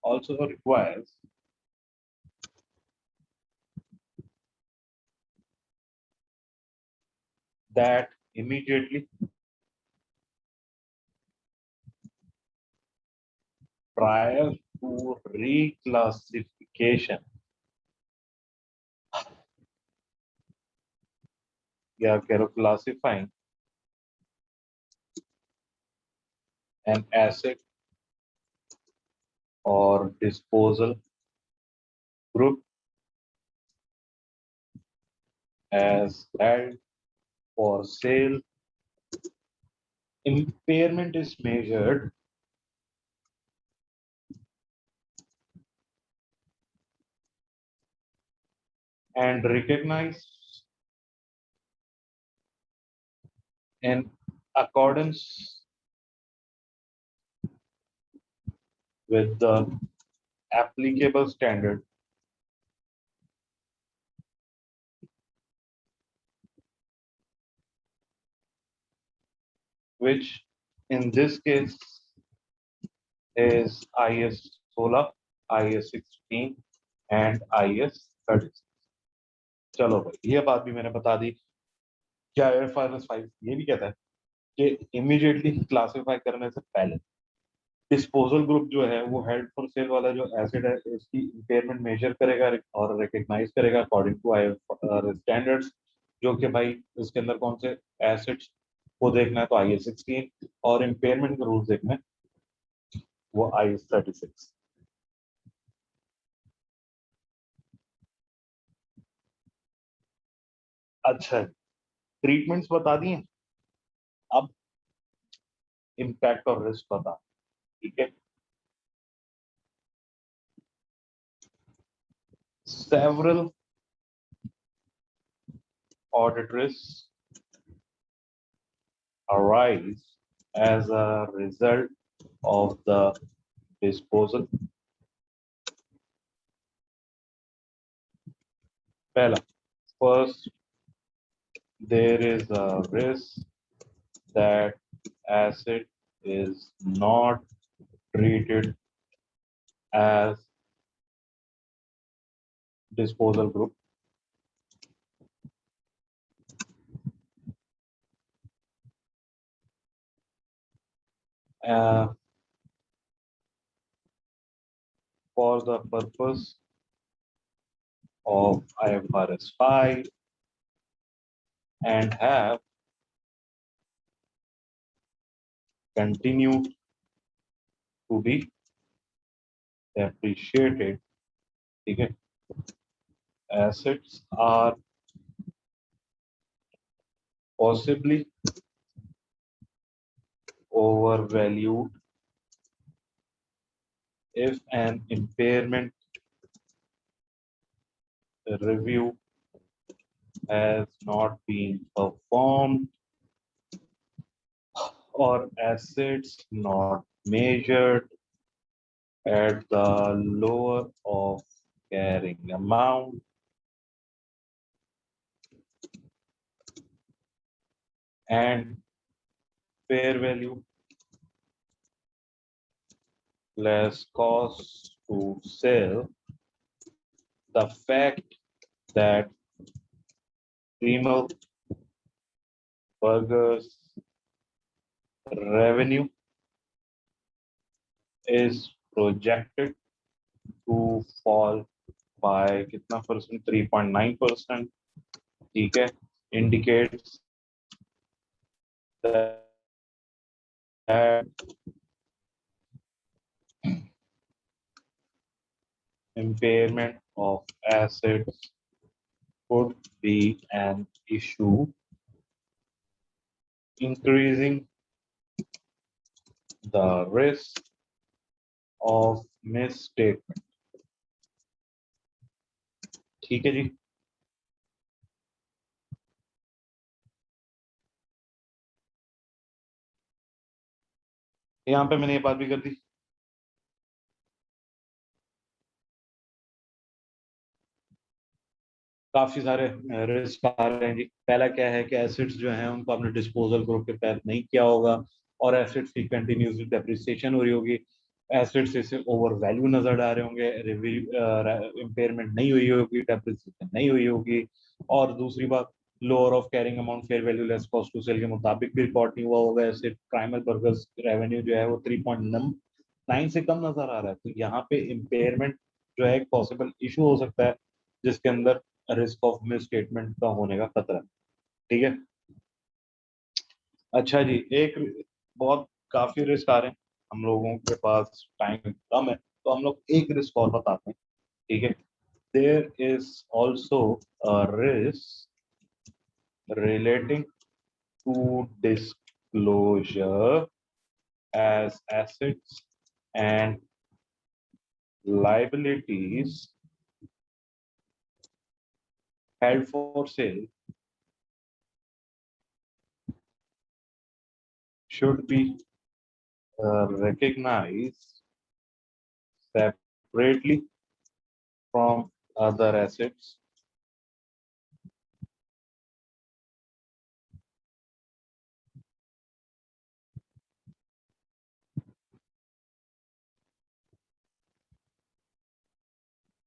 also requires that immediately prior to reclassification या कह classifying an asset or disposal group as held for sale, impairment is measured and recognized in accordance with the applicable standard, which in this case is IS 16, IS 16 and IS 36। चलो भाई, ये बात भी मैंने बता दी। क्या IFRS 5 ये भी कहता है कि इमीडिएटली क्लासिफाई करने से पहले डिस्पोजल ग्रुप जो है वो हेल्ड फॉर सेल वाला जो एसेट है इसकी इम्पेयरमेंट मेजर करेगा और रिकग्नाइज करेगा अकॉर्डिंग टू IFRS स्टैंडर्ड्स, जो कि भाई इसके अंदर कौन से एसेट्स को देखना है तो IS 16 और इम्पेयरमेंट के रूल्स देखना है वो IS 36। अच्छा, ट्रीटमेंट्स बता दिए, अब इम्पैक्ट और रिस्क बता, ठीक है। Several audit risks arise as a result of the disposal. Pehla, first, there is a risk that asset is not treated as disposal group. Uh, for the purpose of IFRS 5 and have continued to be depreciated. Okay. Assets are possibly overvalued if an impairment review has not been performed or assets not measured at the lower of carrying amount and fair value less cost to sell. The fact that Primal Burgers revenue is projected to fall by कितना percent 3.9%. ठीक है, indicates that impairment of assets could be an issue, increasing the risk of misstatement. ठीक है जी. यहाँ पे मैंने ये बात भी कर दी. काफी सारे रिस्क आ रहे हैं जी. पहला क्या है कि एसेट्स जो हैं उनको आपने डिस्पोजल ग्रुप के तहत नहीं किया होगा और एसेट्स की कंटिन्यूसली डेप्रिसिएशन हो रही होगी. एसेट्स इसे ओवर वैल्यू नजर आ रहे होंगे, इम्पेयरमेंट नहीं हुई होगी, डेप्रिसिएशन नहीं हुई होगी. और दूसरी बात, lower of carrying amount fair value less cost to sell के मुताबिक भी रिकॉर्ड नहीं हुआ होगा. ऐसे प्राइमल बर्गर्स रेवेन्यू जो है वो 3.9 से कम नजर आ रहा है. तो यहाँ पे इम्पेयरमेंट जो है एक पॉसिबल इशू हो सकता है जिसके अंदर रिस्क ऑफ मिस स्टेटमेंट का होने का खतरा. ठीक है. अच्छा जी, एक बहुत काफी रिस्क आ रहे हैं, हम लोगों के पास टाइम कम है तो हम लोग एक रिस्क और बताते हैं. ठीक है. There is also a risk relating to disclosure as assets and liabilities held for sale should be recognized separately from other assets.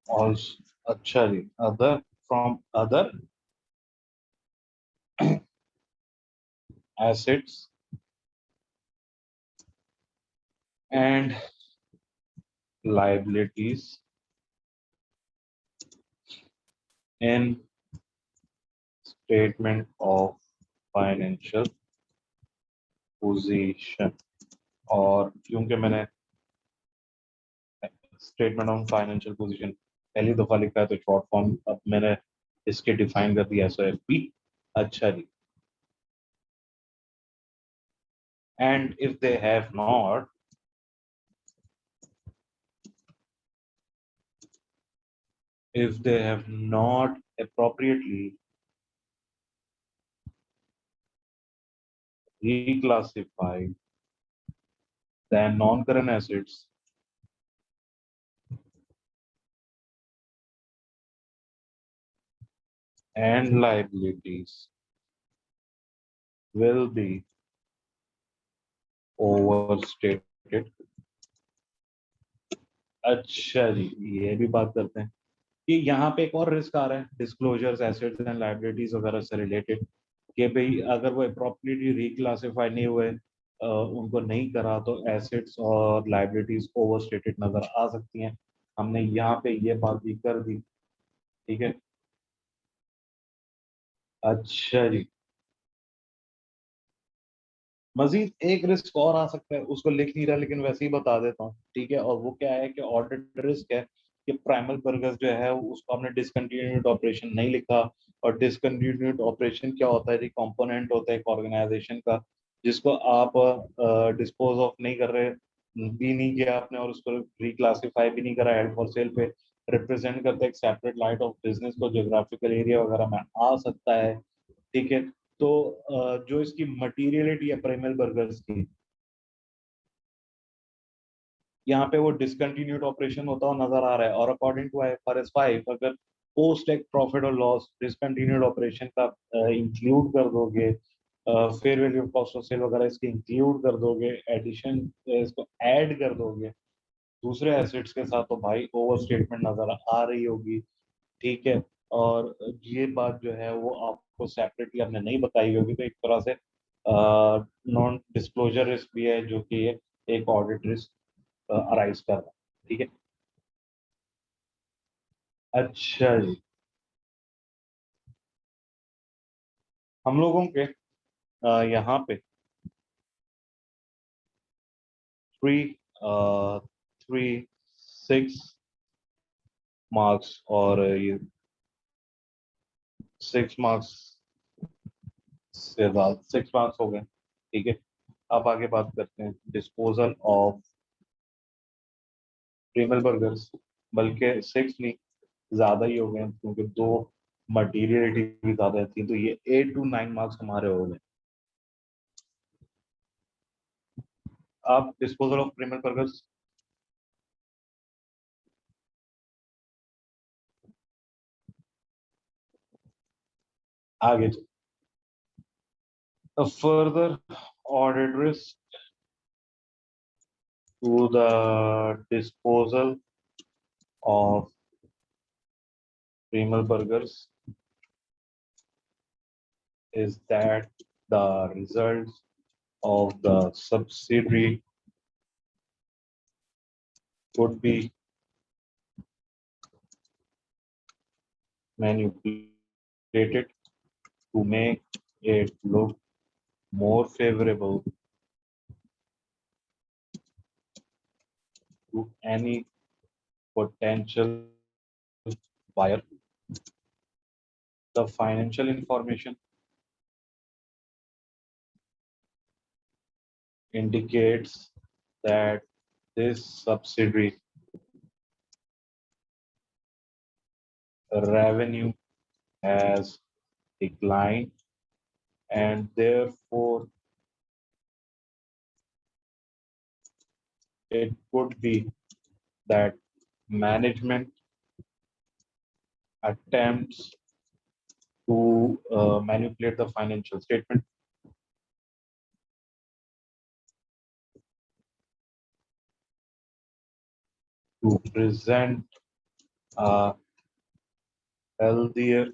Also, अच्छा जी, other from other assets and liabilities in statement of financial position. और क्योंकि मैंने statement of financial position पहली दफा लिखा है तो short form अब मैंने इसके डिफाइन कर दिया SOFP. अच्छा जी. And if they have not if they have not appropriately reclassified the non-current assets and liabilities will be overstated. अच्छा जी, ये भी बात करते हैं कि यहाँ पे एक और रिस्क आ रहा है डिस्क्लोजर्स एसेट्स एंड लायबिलिटीज वगैरह से रिलेटेड कि भाई अगर वो अप्रोप्रिएटली रिक्लासिफाई नहीं हुए, उनको नहीं करा तो एसेट्स और लायबिलिटीज ओवरस्टेटेड नजर आ सकती हैं. हमने यहाँ पे ये बात भी कर दी. ठीक है. अच्छा जी. मजीद एक रिस्क और आ सकता है, उसको लिख नहीं रहा लेकिन वैसे ही बता देता हूँ. ठीक है. और वो क्या है कि ऑडिट रिस्क है कि प्राइमल बर्गर्स जो है उसको आपने डिसकंटिन्यूड ऑपरेशन नहीं लिखा. और डिसकंटिन्यूड ऑपरेशन क्या होता है? एक कंपोनेंट होता है एक ऑर्गेनाइजेशन का जिसको आप डिस्पोज ऑफ नहीं कर रहे, भी नहीं किया आपने, और उसको रिक्लासिफाई भी नहीं करा, हेल्ड फॉर सेल पे रिप्रेजेंट करता है एक सेपरेट लाइट ऑफ बिजनेस को ज्योग्राफिकल एरिया वगैरह में आ सकता है. ठीक है. तो जो इसकी मटीरियलिटी है प्रेमल बर्गर्स की, यहाँ पे वो डिसकंटिन्यूड ऑपरेशन होता हुआ नजर आ रहा है। और अकॉर्डिंग टू IFRS 5 अगर पोस्ट टैक्स प्रॉफिट और लॉस डिसकंटिन्यूड ऑपरेशन का इंक्लूड कर दोगे, fair value of cost of sale वगैरह इसके इंक्लूड कर दोगे, एडिशन इसको ऐड कर दोगे दूसरे एसेट्स के साथ, तो भाई ओवर स्टेटमेंट नजर आ रही होगी। ठीक है। और ये बात जो है वो आपको सेपरेटली हमने नहीं बताई होगी, तो एक तरह से नॉन डिस्क्लोजर रिस्क भी है, जो कि एक ऑडिट रिस्क अराइज कर रहा है। ठीक है। अच्छा जी। हम लोगों के यहाँ पे थ्री 6 मार्क्स और ये 6 मार्क्स से ज्यादा 6 मार्क्स हो गए। ठीक है। अब आगे बात करते हैं डिस्पोजल ऑफ प्रीमल बर्गर्स। बल्कि 6 नहीं, ज्यादा ही हो गए क्योंकि दो मटीरियलिटी भी ज्यादा थी, तो ये 8 to 9 मार्क्स हमारे हो गए। अब डिस्पोजल ऑफ प्रीमियर बर्गर्स, आगे further audit risk to the disposal of Premier Burgers is that the results of the subsidiary could be manipulated to make it look more favorable to any potential buyer. The financial information indicates that this subsidiary revenue has declined, and therefore it could be that management attempts to manipulate the financial statement to present a healthier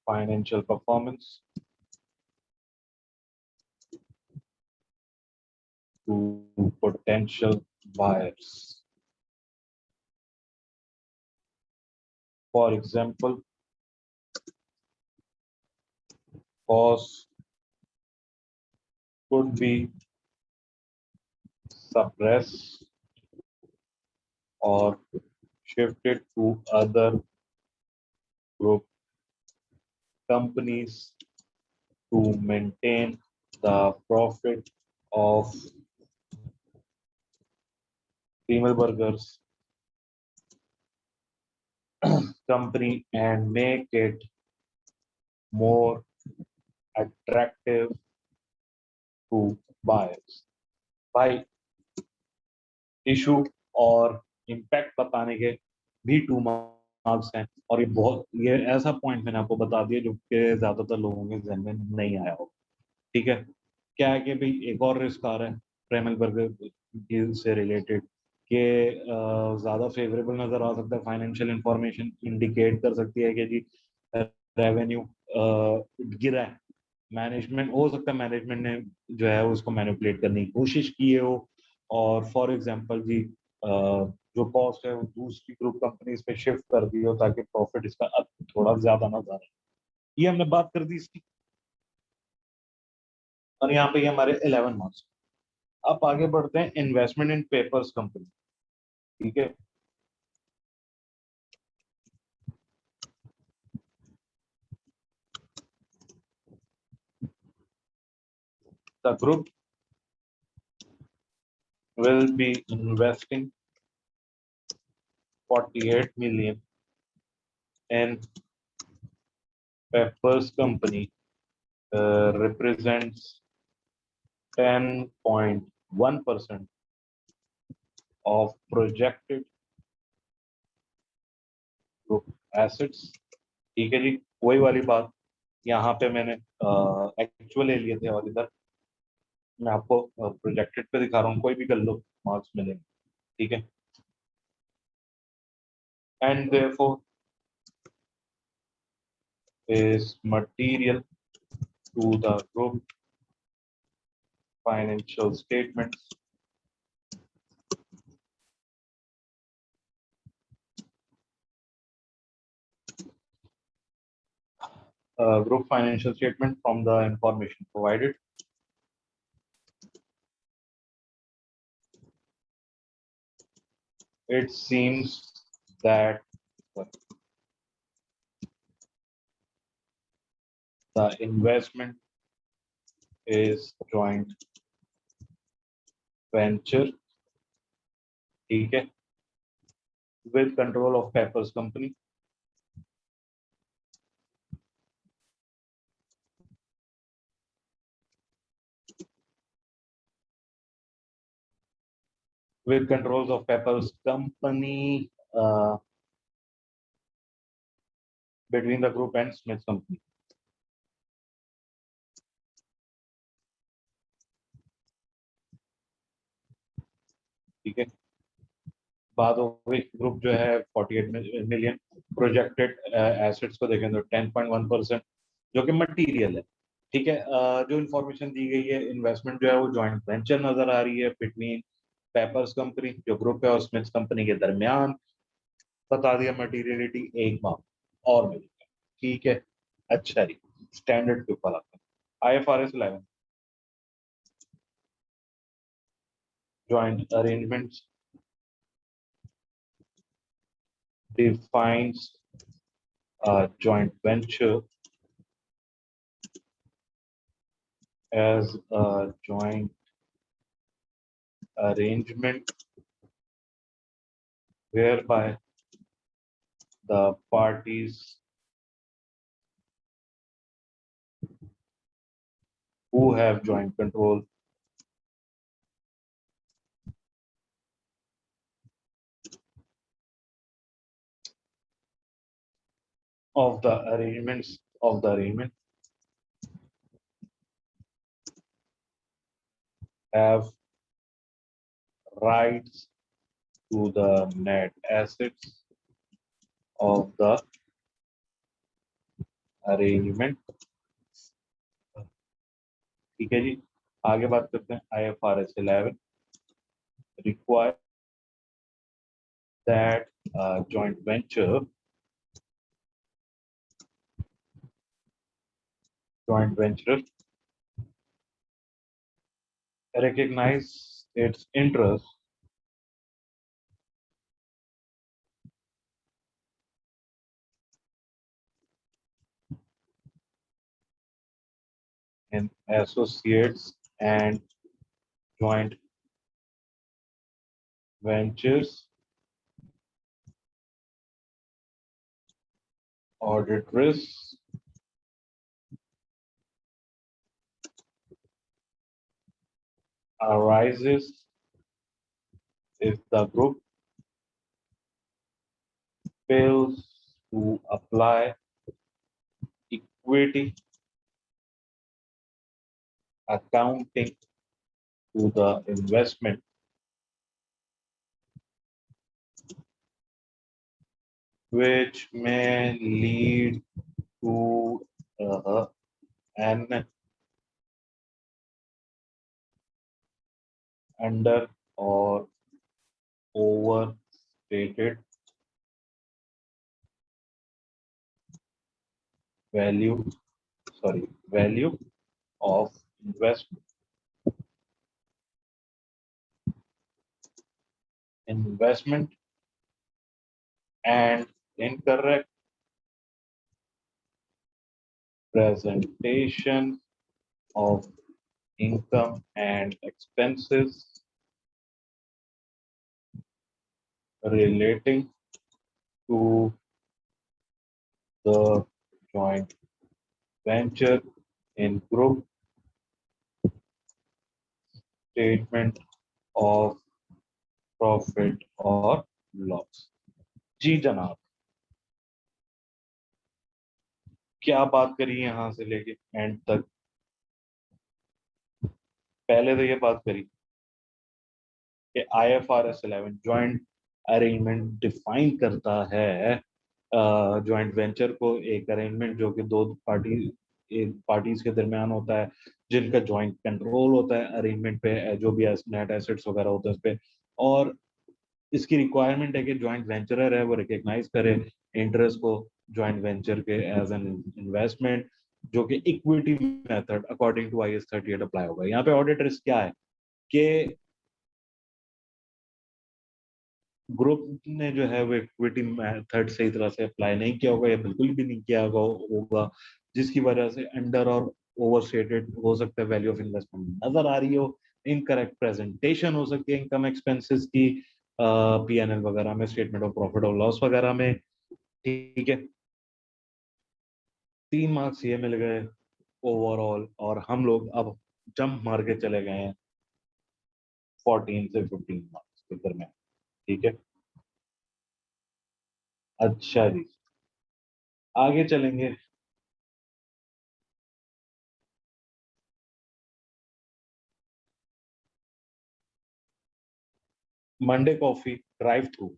financial performance to potential buyers. For example, costs could be suppressed or shifted to other group companies to maintain the profit of Female Burgers company and make it more attractive to buyers. भाई issue और impact बताने के भी 2 marks हैं, और ये ऐसा point मैंने आपको बता दिया जो कि ज्यादातर लोगों के जहन में नहीं आया हो। ठीक है। क्या है कि भाई एक और रिस्क आ रहा है प्रेमल बर्गर से रिलेटेड, कि ज्यादा फेवरेबल नजर आ सकता है। फाइनेंशियल इंफॉर्मेशन इंडिकेट कर सकती है कि जी रेवेन्यू गिरा है। मैनेजमेंट हो सकता है मैनेजमेंट ने जो है उसको मैनिपुलेट करने की कोशिश की है हो, और फॉर एग्जांपल जी जो कॉस्ट है वो दूसरी ग्रुप कंपनीज पे शिफ्ट कर दी हो ताकि प्रॉफिट इसका अब थोड़ा ज्यादा नजर आए। ये हमने बात कर दी इसकी, और यहाँ पे ये हमारे 11 मार्क्स। अब आगे बढ़ते हैं इन्वेस्टमेंट इन पेपर्स कंपनी। ठीक है। The group will be investing 48 million and Peppers Company represents 10.1% of projected group assets. ठीक है जी, वही वाली बात यहाँ पे मैंने एक्चुअल ले लिए थे और इधर मैं आपको प्रोजेक्टेड पे दिखा रहा हूँ, कोई भी कर लो, मार्क्स मिलेंगे। ठीक है, and therefore is material to the group financial statements. Group financial statement from the information provided. It seems that the investment is joint venture, ठीक है, with control of Peppers Company. With controls of Peppers Company between the group and Smith Company. ठीक है, बात हो गई group जो है 48 million projected assets को देखें तो 10.1%, जो कि मटेरियल है। ठीक है, जो इंफॉर्मेशन दी गई है, इन्वेस्टमेंट जो है वो जॉइंट वेंचर नजर आ रही है बिटवीन पेपर्स कंपनी जो ग्रुप है और स्मिथ कंपनी के दरमियान। बता दिया मटीरियलिटी एक बार और मिलेगा। ठीक है, अच्छा जी, स्टैंडर्ड के ऊपर आता है IFRS 11 joint arrangements defines a joint venture as a joint arrangement whereby the parties who have joint control of the arrangement have rights to the net assets of the arrangement. ठीक है जी, आगे बात करते हैं IFRS 11 require that joint venture recognize its interest in associates and joint ventures, audit risks, arises if the group fails to apply equity accounting to the investment, which may lead to an under or overstated value of investment and incorrect presentation of income and expenses relating to the joint venture in group statement of profit और loss. जी जनाब, क्या बात करी यहां से लेके and तक? पहले तो ये बात करी कि IFRS 11 जॉइंट अरेंजमेंट डिफाइन करता है जॉइंट वेंचर को, एक अरेंजमेंट जो कि दो पार्टी एक पार्टीज के दरमियान होता है, जिनका जॉइंट कंट्रोल होता है अरेंजमेंट पे, जो भी नेट एसेट्स वगैरह होते हैं उस पे। और इसकी रिक्वायरमेंट है कि जॉइंट वेंचरर है वो रिकग्नाइज करे इंटरेस्ट को जॉइंट वेंचर के एज एन इन्वेस्टमेंट, जो कि equity method according to IAS 38 apply होगा। यहाँ पे ऑडिट रिस्क क्या है कि ग्रुप ने जो है वो इक्विटी मेथड सही तरह से अप्लाई नहीं किया होगा या बिल्कुल भी नहीं किया होगा, जिसकी वजह से अंडर और ओवरस्टेटेड हो सकता है वैल्यू ऑफ इन्वेस्टमेंट नजर आ रही हो, इनकरेक्ट प्रेजेंटेशन हो सकती है इनकम एक्सपेंसेस की PNL वगैरह में, स्टेटमेंट ऑफ प्रॉफिट और लॉस वगैरह में। ठीक है, 3 मार्क्स ये मिल गए ओवरऑल, और हम लोग अब जंप मार के चले गए हैं 14 से 15 मार्क्स के दरमियान। ठीक है, अच्छा जी, आगे चलेंगे। मंडे कॉफी ड्राइव थ्रू,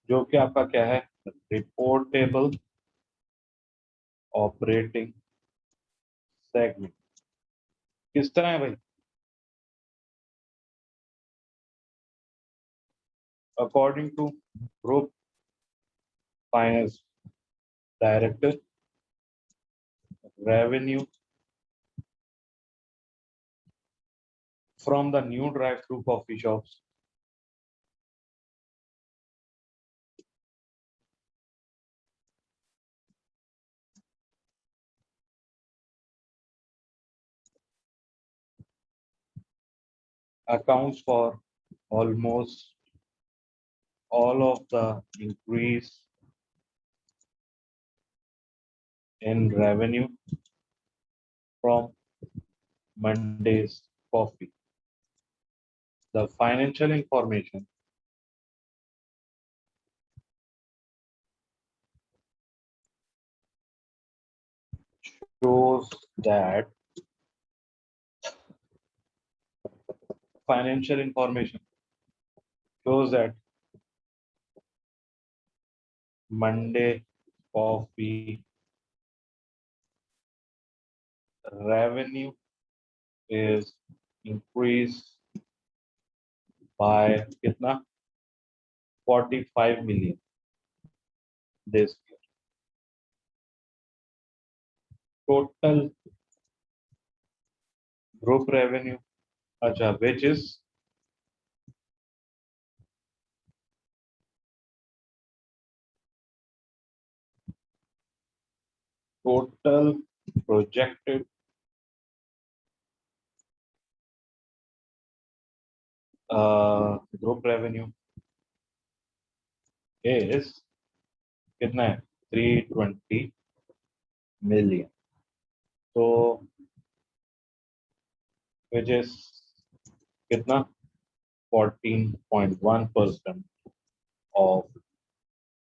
जो कि आपका क्या है, रिपोर्टेबल ऑपरेटिंग सेगमेंट। किस तरह है भाई? According to group finance director, revenue from the new drive through coffee shops accounts for almost all of the increase in revenue from Monday's coffee. The financial information shows that financial information shows that Monday coffee revenue is increased by कितना 45 million this year. Total group revenue, अच्छा, which is total projected group revenue is कितना है 320 million, तो which is कितना 14.1% of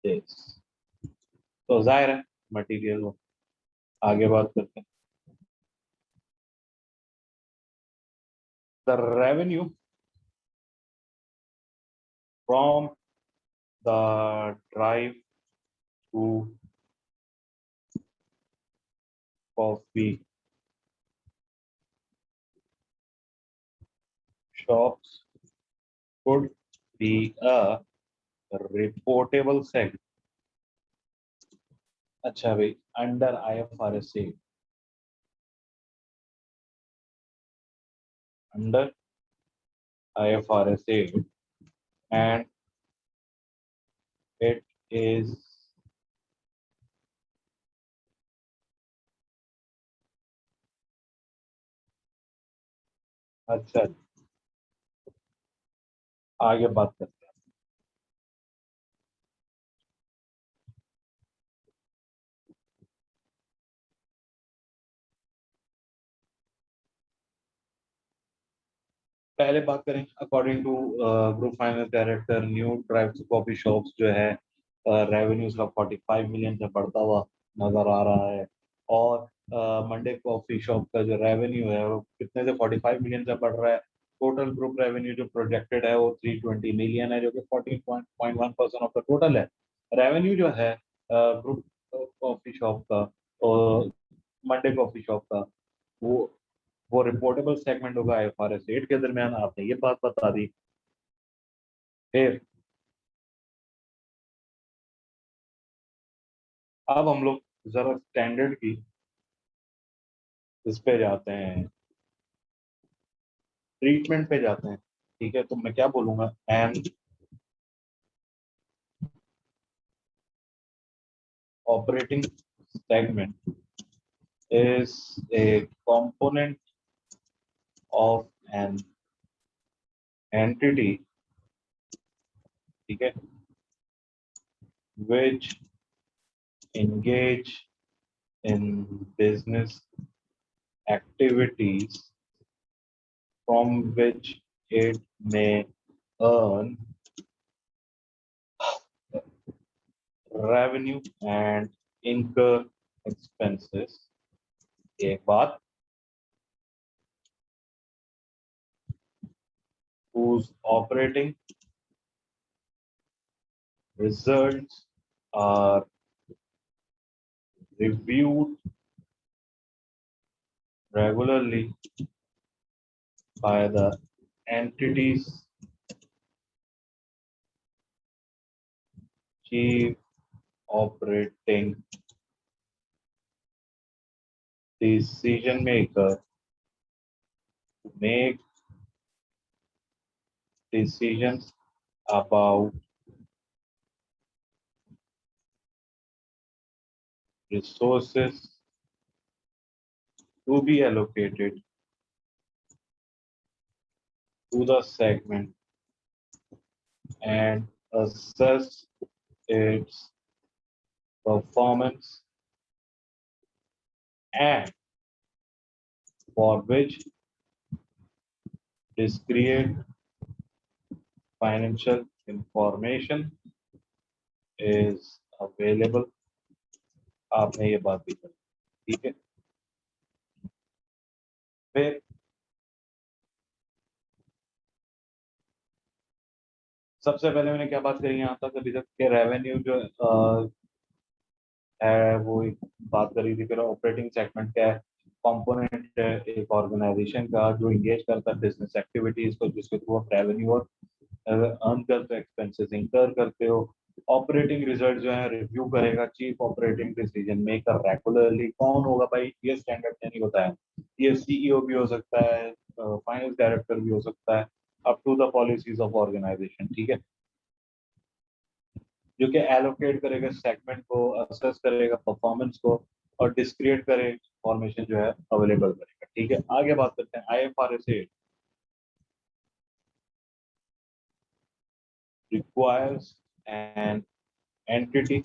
this। तो जाहिर है material हो। आगे बात करते हैं। The revenue from the drive to coffee shops could be a reportable segment। अच्छा भाई, under IFRS 8, under IFRS 8 and it is अच्छा। आगे बात करते हैं। पहले बात करें according to group finance director, new drive coffee shops जो है रेवेन्यूज का 45 मिलियन से बढ़ता हुआ नजर आ रहा है। और मंडे कॉफी शॉप का जो रेवेन्यू है वो कितने से 45 मिलियन से बढ़ रहा है। टोटल ग्रुप रेवेन्यू जो प्रोजेक्टेड है वो 320 मिलियन है, जो कि 14.1% ऑफ द टोटल है। रेवेन्यू जो है ग्रुप कॉफी शॉप का और मंडे कॉफी शॉप का, वो वो रिपोर्टेबल सेगमेंट होगा IFRS 8 के दरमियान। आपने ये बात बता दी। फिर अब हम लोग जरा स्टैंडर्ड की इस पे जाते हैं, ट्रीटमेंट पे जाते हैं। ठीक है, तो मैं क्या बोलूंगा, and operating segment is a component of an entity, ठीक है, which engage in business activities from which it may earn revenue and incur expenses। एक बात, whose operating results are reviewed regularly by the entity's chief operating decision maker to make decisions about resources to be allocated to the segment and assess its performance, and for which discrete financial information is available। आपने ये बात भी कही, ठीक है। फिर सबसे पहले मैंने क्या बात करी यहाँ तक, अभी तक के रेवेन्यू जो है वो एक बात करी थी। फिर ऑपरेटिंग सेगमेंट क्या है, कंपोनेंट है एक ऑर्गेनाइजेशन का जो इंगेज करता है बिजनेस एक्टिविटीज को, जिसके थ्रू आप रेवेन्यू और अर्न करते हो, एक्सपेंसेस इंकर करते हो। ऑपरेटिंग रिजल्ट जो है रिव्यू करेगा chief operating decision maker regularly. कौन होगा भाई, ये स्टैंडर्ड से नहीं होता है, ये CEO भी हो सकता है, फाइनेंस डायरेक्टर भी हो सकता है, up to the policies of organisation, ठीक है। जो कि एलोकेट करेगा सेगमेंट को, असेस करेगा परफॉर्मेंस को, और डिस्क्रिएट करे इंफॉर्मेशन जो है अवेलेबल करेगा, ठीक है। आगे बात करते हैं। IFRS 8 requires an entity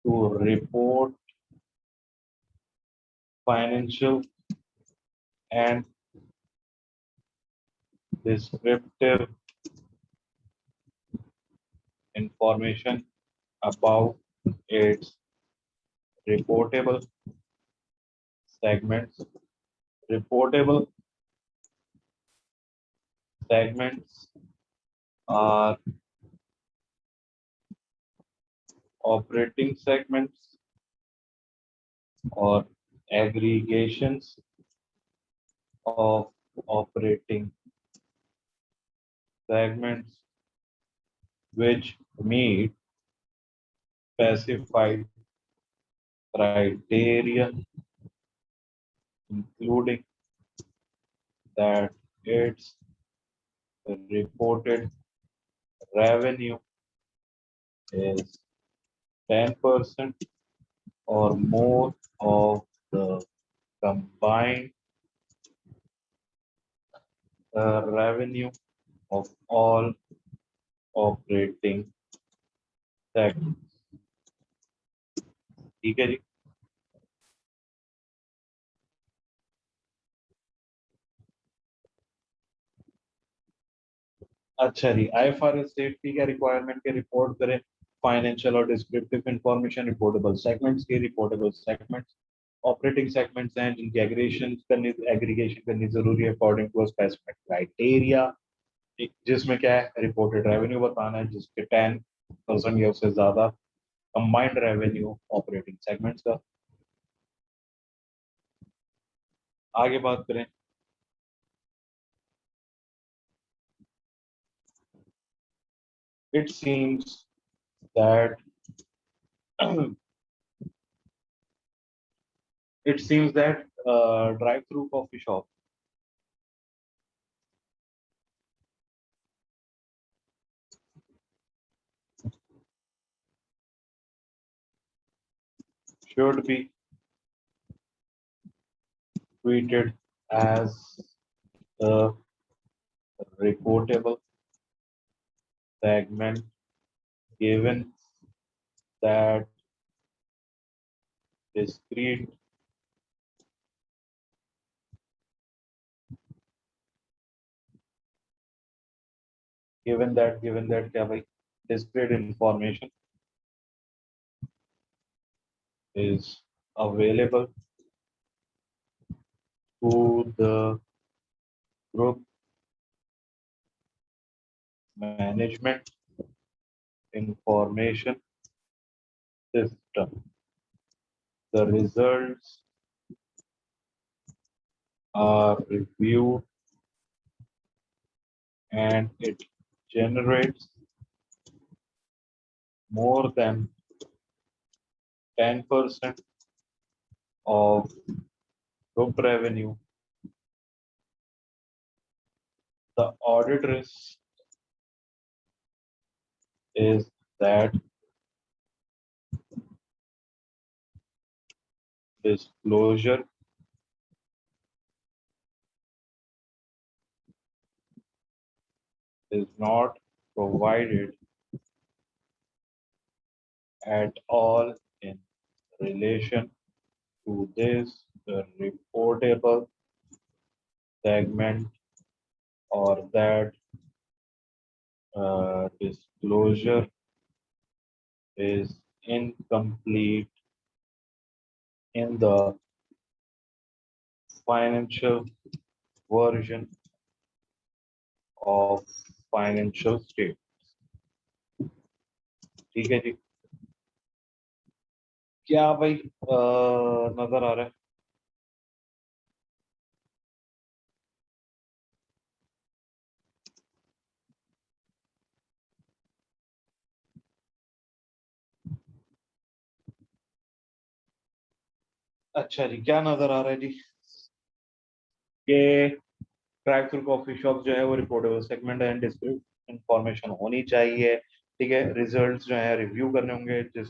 to report financial and descriptive information about its reportable segments. Reportable segments are operating segments or aggregations of operating segments which meet specified criteria, including that its reported revenue is 10% or more of the combined revenue of all operating segments. ठीक है जी। अच्छा जी, IFRS safety क्या requirement के report करें financial और descriptive information reportable segments के reportable segments operating segments हैं जिनकी एग्रीगेशन करनी जरूरी है अकॉर्डिंग टू स्पेसिफिक क्राइटेरिया, जिसमें क्या है रिपोर्टेड रेवेन्यू बताना है जिसके 10% या उससे ज्यादा कंबाइंड रेवेन्यू ऑपरेटिंग सेगमेंट्स का। आगे बात करें it seems that it seems that drive-through coffee shop should be treated as a reportable segment given that discrete given that क्या भाई discrete information is available to the group management information system. The results are reviewed and it generates more than 10% of group revenue. The audit risk is that disclosure is not provided at all in relation to this reportable segment or that disclosure is incomplete in the financial version of financial state। ठीक है जी, क्या भाई नजर आ रहा है? अच्छा जी, क्या नजर आ रहा है जी कि ड्राइव थ्रू कॉफी शॉप जो है वो reportable segment and descriptive information होनी चाहिए। ठीक है, रिजल्ट्स जो है रिव्यू करने होंगे जिस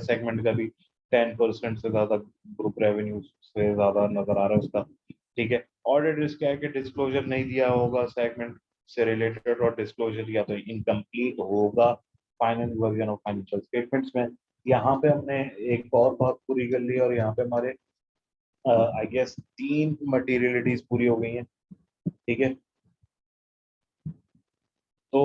सेगमेंट का भी 10% से ज्यादा ग्रुप रेवेन्यू से ज्यादा नजर आ रहा है उसका। ठीक है, ऑडिट रिस्क क्या है कि डिस्क्लोजर नहीं दिया होगा सेगमेंट से रिलेटेड और डिस्क्लोजर या तो इनकम्प्लीट होगा final version of financial statements में। यहाँ पे हमने एक और बात पूरी कर ली और यहाँ पे हमारे आई गेस 3 मटेरियलिटीज पूरी हो गई हैं। ठीक है, तो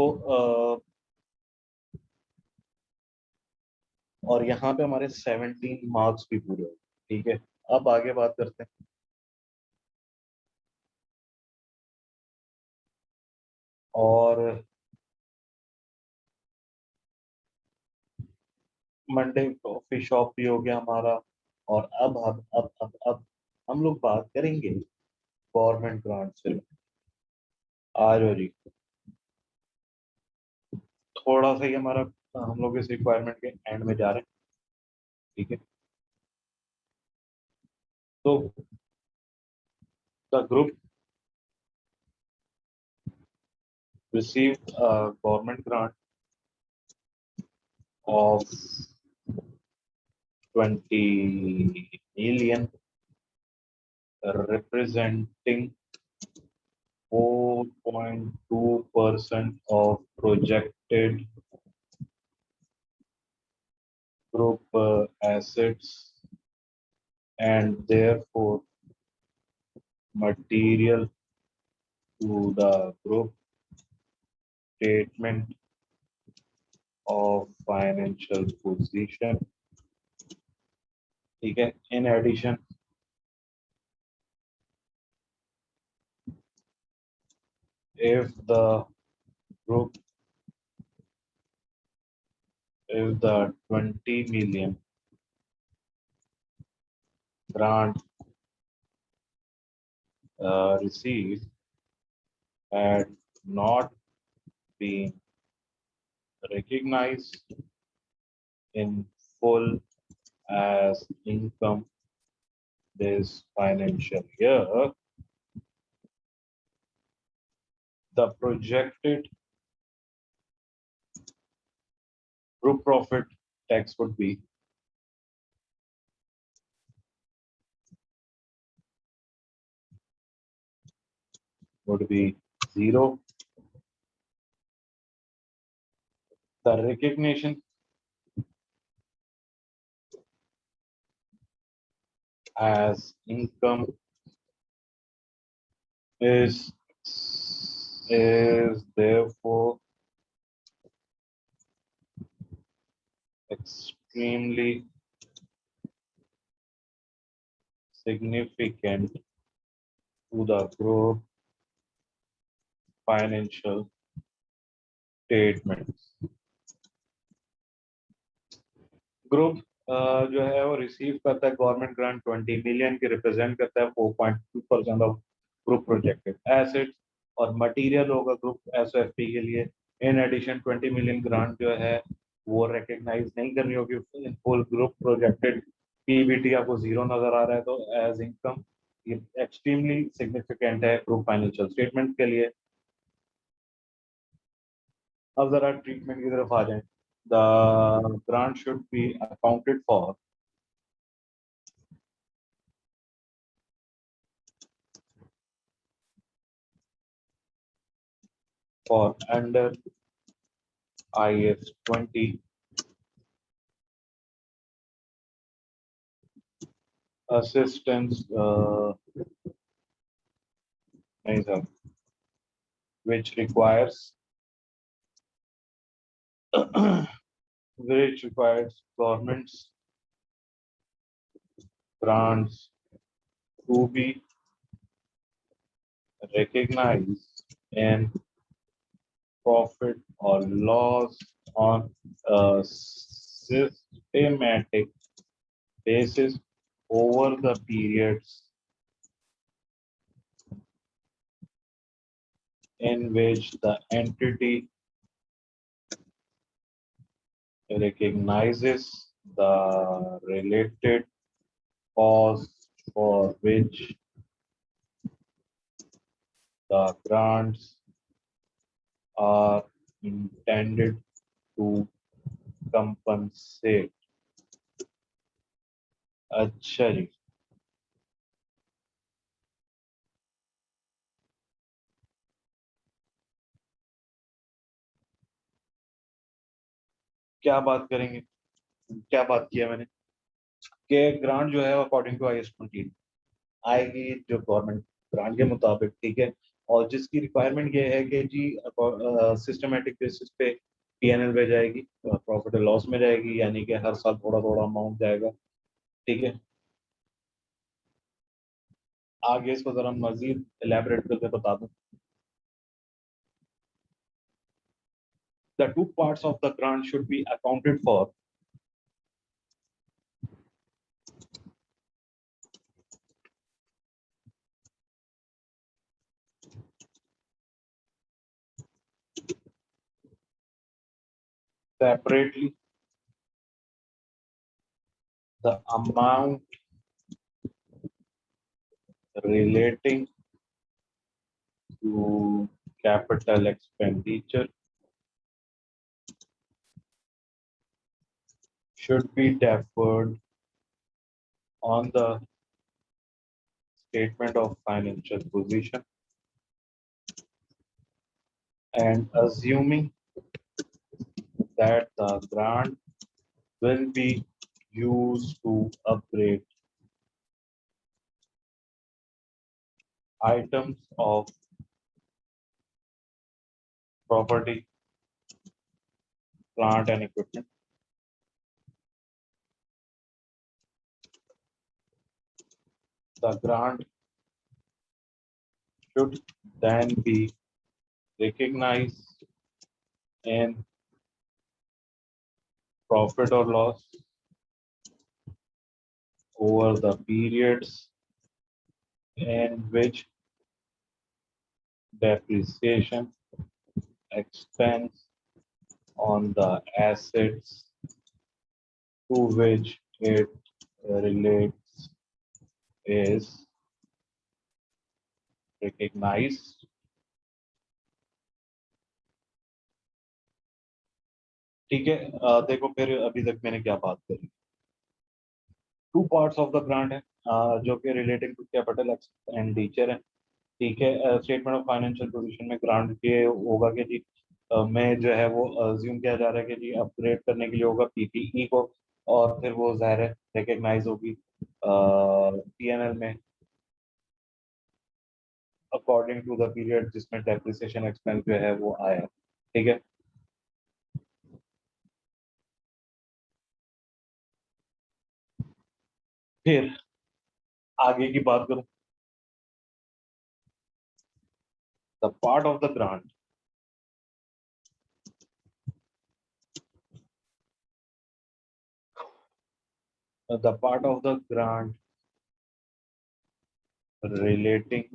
और यहाँ पे हमारे 17 मार्क्स भी पूरे हो। ठीक है, अब आगे बात करते हैं। और मंडे कॉफी शॉप भी हो गया हमारा। और अब हम लोग बात करेंगे गवर्नमेंट ग्रांट से। आ जाओ जी, थोड़ा सा ही हमारा हम लोग इस रिक्वायरमेंट के एंड में जा रहे हैं। ठीक है, तो the group received a government grant of 20 million, representing 4.2% of projected group assets, and therefore material to the group statement of financial position. ठीक है. In addition, if the group, if the 20 million grant received had not been recognized in full as income this financial year, the projected group profit tax would be zero. The recognition as income is therefore extremely significant to the group financial statements. Group जो है वो receive करता है government grant 20 million की, represent करता है 4.2% of group projected assets, और material होगा ग्रुप एसओएफपी के लिए. इन एडिशन 20 मिलियन ग्रांट जो है वो रिकग्नाइज नहीं करनी होगी in full group projected. PBT आपको जीरो नजर आ रहा है तो एज इनकम ये एक्सट्रीमली सिग्निफिकेंट है ग्रुप फाइनेंशियल स्टेटमेंट के लिए. अब जरा ट्रीटमेंट की तरफ आ जाए. The grant should be accounted for under IS 20 assistance which requires governments grants to be recognized in profit or loss on a systematic basis over the periods in which the entity recognizes the related costs for which the grants are intended to compensate. अच्छा जी. क्या बात करेंगे, क्या बात किया मैंने कि ग्रांट जो है अकॉर्डिंग टू IS 20 आएगी जो गवर्नमेंट ग्रांट के मुताबिक. ठीक है. और जिसकी रिक्वायरमेंट ये है कि जी सिस्टमेटिक बेसिस पे पीएनएल में जाएगी, प्रॉफिट एंड लॉस में जाएगी, यानी कि हर साल थोड़ा थोड़ा अमाउंट जाएगा. ठीक है. आगे इसको जरा मजीद एलैबोरेट करके बता दूं. The two parts of the grant should be accounted for separately. The amount relating to capital expenditure should be deferred on the statement of financial position, and assuming that the grant will be used to upgrade items of property, plant and equipment. The grant should then be recognized in profit or loss over the periods in which depreciation expense on the assets to which it relates is recognized. ठीक है, देखो फिर अभी तक मैंने क्या बात करी। Two parts of the grant है, जो कि रिलेटिंग टू कैपिटल एक्सपेंडिचर है। ठीक है, स्टेटमेंट ऑफ फाइनेंशियल पोजीशन में ग्रांट के होगा कि जी में जो है वो अज्यूम किया जा रहा है कि जी अपग्रेड करने के लिए होगा पीपीई को, और फिर वो ज़ाहिर है रिकग्नाइज होगी पीएनएल में अकॉर्डिंग टू द पीरियड जिसमें डेप्रिसिएशन एक्सपेंस जो है वो आया। ठीक है, फिर आगे की बात करूं, the part of the grant the part of the grant relating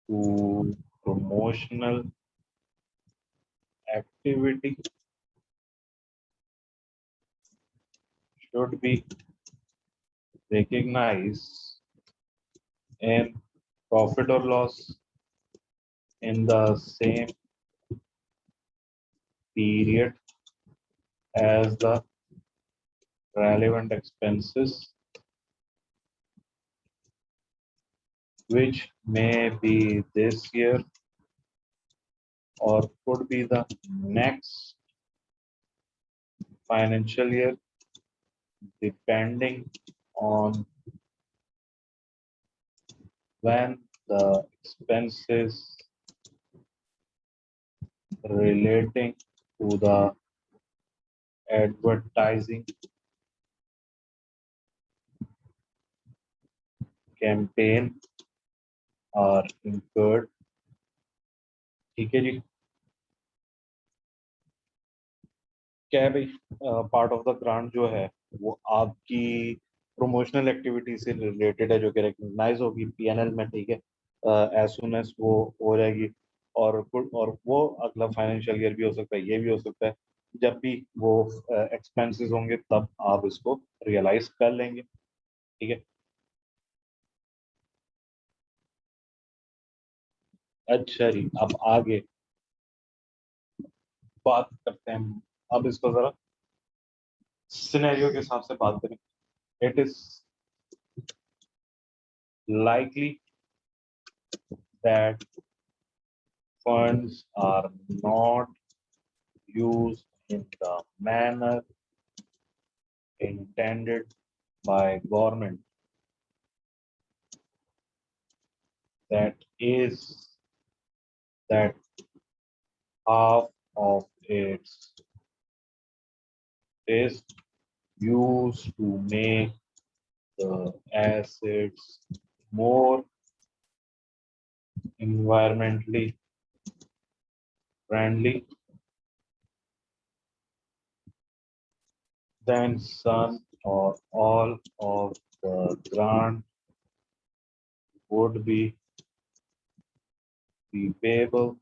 to promotional activity should be recognized in profit or loss in the same period as the relevant expenses, which may be this year or could be the next financial year, depending on when the expenses relating to the advertising campaign are incurred। ठीक है जी, क्या है भाई, part of the grant जो है वो आपकी promotional activity से रिलेटेड है जो कि रिकग्नाइज होगी पीएनएल में। ठीक है, एज सुन एज वो हो जाएगी, और वो अगला फाइनेंशियल ईयर भी हो सकता है, ये भी हो सकता है, जब भी वो एक्सपेंसेस होंगे तब आप इसको रियलाइज कर लेंगे। ठीक है, अच्छा जी, अब आगे बात करते हैं। अब इसको जरा सिनेरियो के हिसाब से बात करें। It is likely that funds are not used in the manner intended by government. That is, that half of its is used to make the assets more environmentally friendly, then some or all of the grant would be repayable.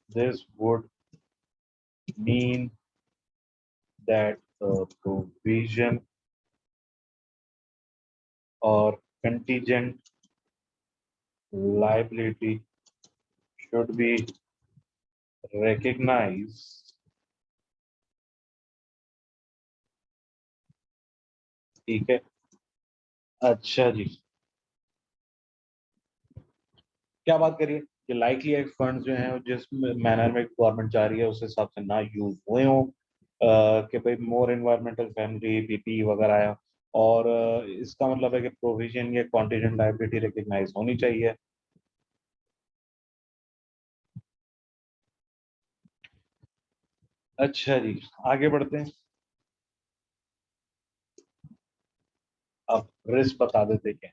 This would mean that the provision or contingent liability should be recognized. ठीक है, अच्छा जी, क्या बात करिए कि likely x fund जो हैं जिस मैनर में गवर्नमेंट जा रही है उस हिसाब से ना यूज हुए हों, कि भाई मोर इन्वायरमेंटल फ्रेंडली पीपी वगैरह आया, और इसका मतलब है कि प्रोविजन या कॉन्टीजेंट लायबिलिटी रिकग्नाइज होनी चाहिए। अच्छा जी, आगे बढ़ते हैं। अब रिस्क बता देते क्या।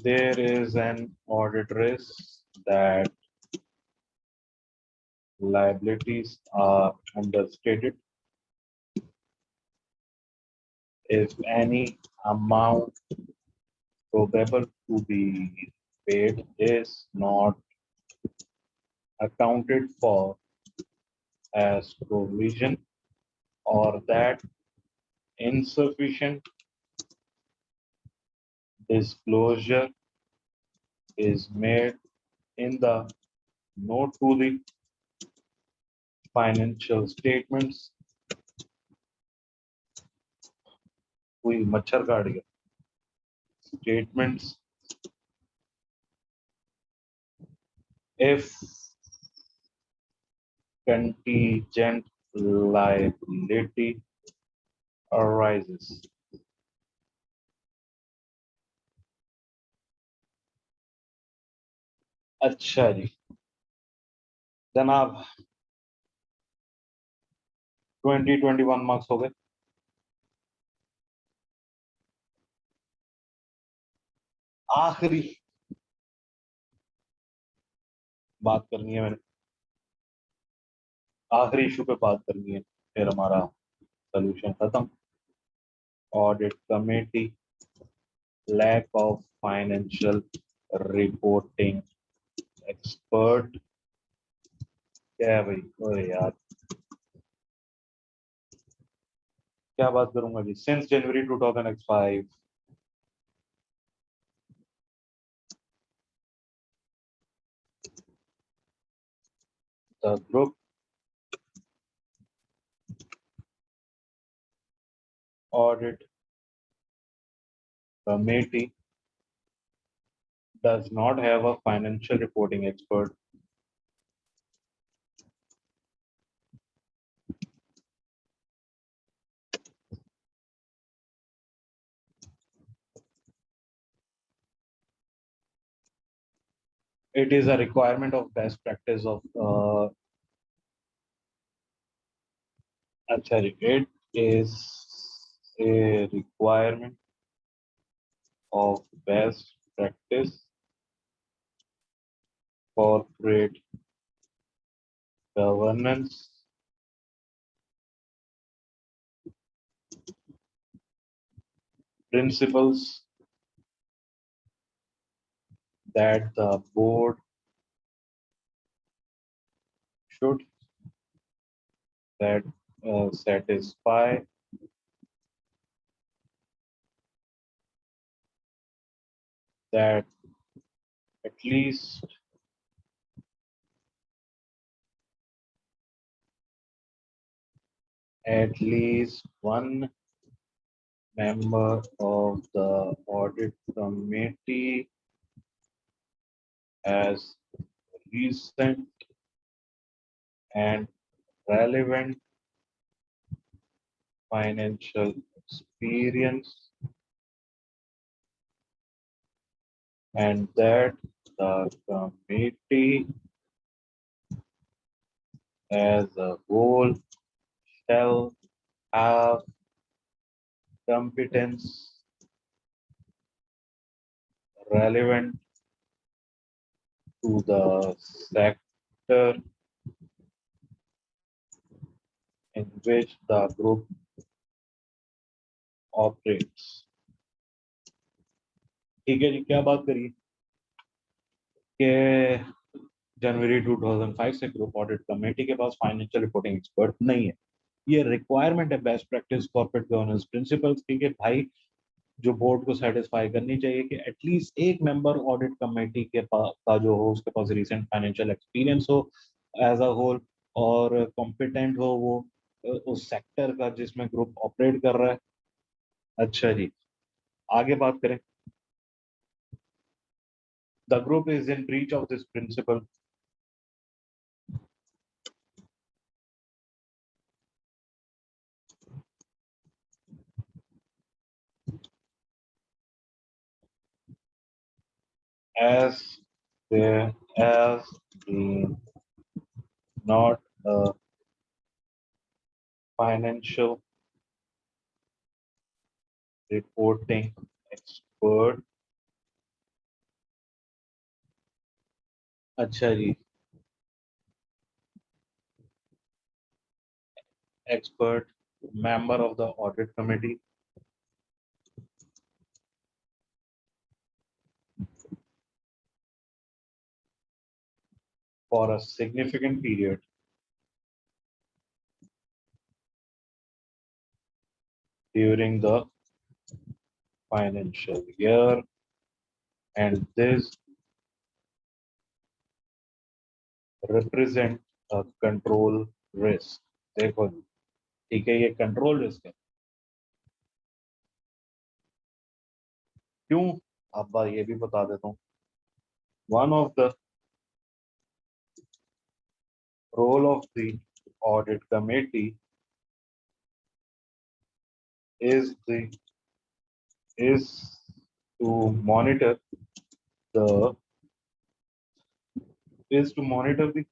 There is an audit risk that liabilities are understated if any amount probable to be paid is not accounted for as provision, or that insufficient disclosure is made in the note to the financial statements. कोई मच्छर काट गया। Statements if contingent liability arises. अच्छा जी जनाब, 2021 marks हो गए। आखिरी बात करनी है मैंने, आखिरी इशू पे बात करनी है, फिर हमारा सोल्यूशन खत्म। Audit committee lack of financial reporting expert. क्या है भाई, अरे यार क्या बात करूंगा जी, since January 2005 the group audit committee does not have a financial reporting expert. It is a requirement of best practice of actually it is a requirement of best practice corporate governance principles that the board should that satisfy that at least one member of the audit committee has recent and relevant financial experience, and that the committee as a whole shall have competence relevant to the sector in which the group operates। ठीक है जी, क्या बात करिए कि जनवरी 2005 से group audit committee के पास financial reporting expert नहीं है। ये रिक्वायरमेंट है best practice corporate governance principles की कि भाई जो बोर्ड को सेटिस्फाई करनी चाहिए कि एटलीस्ट एक मेंबर ऑडिट कमेटी के पास का जो हो उसके पास रिसेंट फाइनेंशियल एक्सपीरियंस हो एज अ होल, और कॉम्पिटेंट हो वो उस सेक्टर का जिसमें ग्रुप ऑपरेट कर रहा है। अच्छा जी, आगे बात करें। The group is in breach of this principle. as there has been not a financial reporting expert। अच्छा जी, expert member of the audit committee for a significant period during the financial year, and this represent a control risk। देखो जी, ठीक है, ये control risk है। क्यों? अब बात ये भी बता देता हूँ। One of the role of the audit committee is the is to monitor the the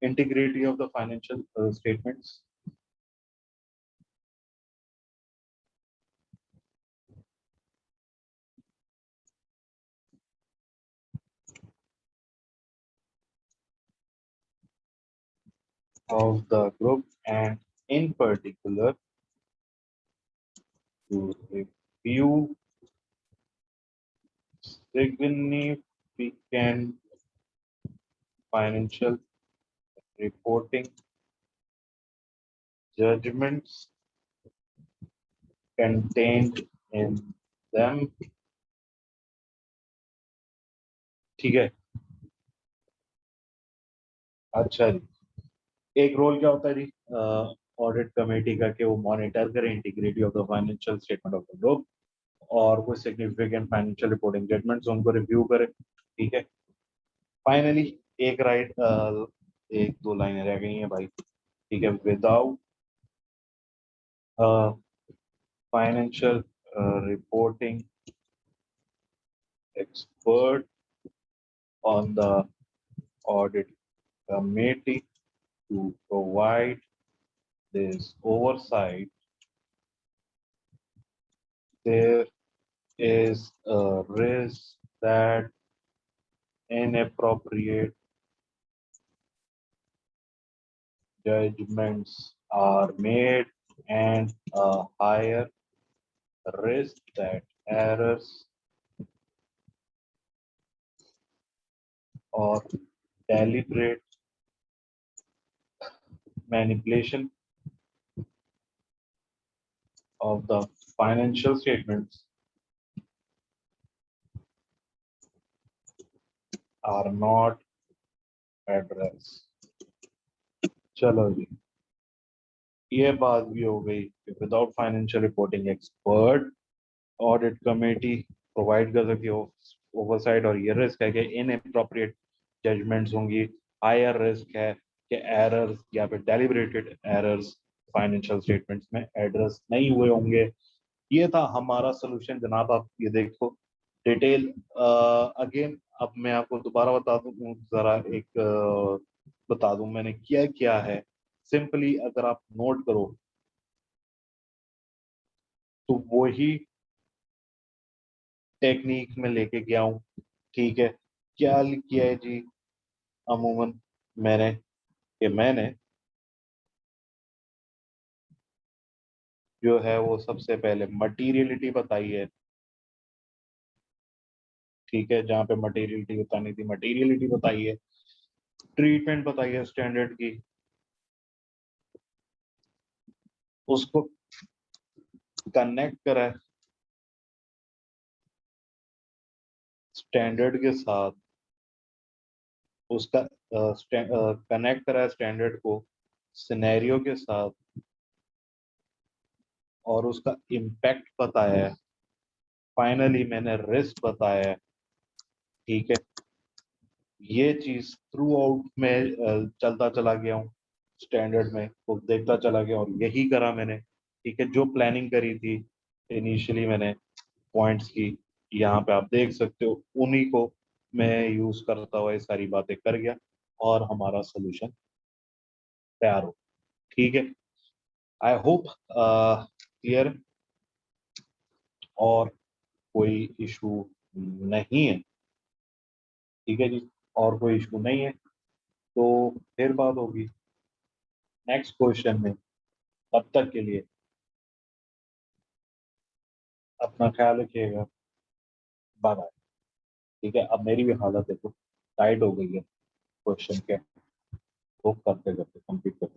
integrity of the financial statements of the group, and in particular to review significant financial reporting judgments contained in them। ठीक है। अच्छा जी, एक role क्या होता है जी audit committee का कि वो मॉनिटर करे integrity of the financial statement of the group, और कोई सिग्निफिकेंट फाइनेंशियल रिपोर्टिंग जजमेंट्स उनको रिव्यू करे। ठीक है। फाइनली एक एक दो लाइनें रह गई हैं भाई। ठीक है। Without financial reporting expert on the audit committee to provide this oversight, there is a risk that inappropriate judgments are made, and a higher risk that errors or deliberate manipulation of the financial statements are not addressed। चलो जी, ये बात भी हो गई कि without financial reporting expert audit committee provide कर सकती है ओवरसाइट, और ये रिस्क है कि इनअप्रोप्रिएट जजमेंट्स होंगी। हायर रिस्क है कि एरर्स या फिर डेलिब्रेटेड एरर्स फाइनेंशियल स्टेटमेंट्स में एड्रेस नहीं हुए होंगे। ये था हमारा सोल्यूशन जनाब। आप ये देखो डिटेल अगेन। अब मैं आपको दोबारा बता दूं, जरा एक बता दूं मैंने किया क्या है। सिंपली अगर आप नोट करो तो वही टेक्निक में लेके गया हूँ। ठीक है। क्या किया है जी अमूमन मैंने जो है वो सबसे पहले मटीरियलिटी बताई है। ठीक है, जहाँ पे मटीरियलिटी बतानी थी मटीरियलिटी बताई है, ट्रीटमेंट बताई है स्टैंडर्ड की, उसको कनेक्ट करा है स्टैंडर्ड के साथ, उसका कनेक्ट करा है स्टैंडर्ड को सिनेरियो के साथ, और उसका इम्पैक्ट बताया है। फाइनली मैंने रिस्क बताया है। ठीक है, ये चीज थ्रू आउट में चलता चला गया हूँ, स्टैंडर्ड में तो देखता चला गया और यही करा मैंने। ठीक है, जो प्लानिंग करी थी इनिशियली मैंने पॉइंट्स की, यहाँ पे आप देख सकते हो, उन्हीं को मैं यूज करता हुआ ये सारी बातें कर गया और हमारा सोल्यूशन तैयार हो। ठीक है, आई होप क्लियर, और कोई इशू नहीं है। ठीक है जी, और कोई इशू नहीं है तो फिर बात होगी नेक्स्ट क्वेश्चन में। तब तक के लिए अपना ख्याल रखिएगा। Bye bye. ठीक है, अब मेरी भी हालत देखो टाइट हो गई है क्वेश्चन के, तो करते करते कंप्लीट करते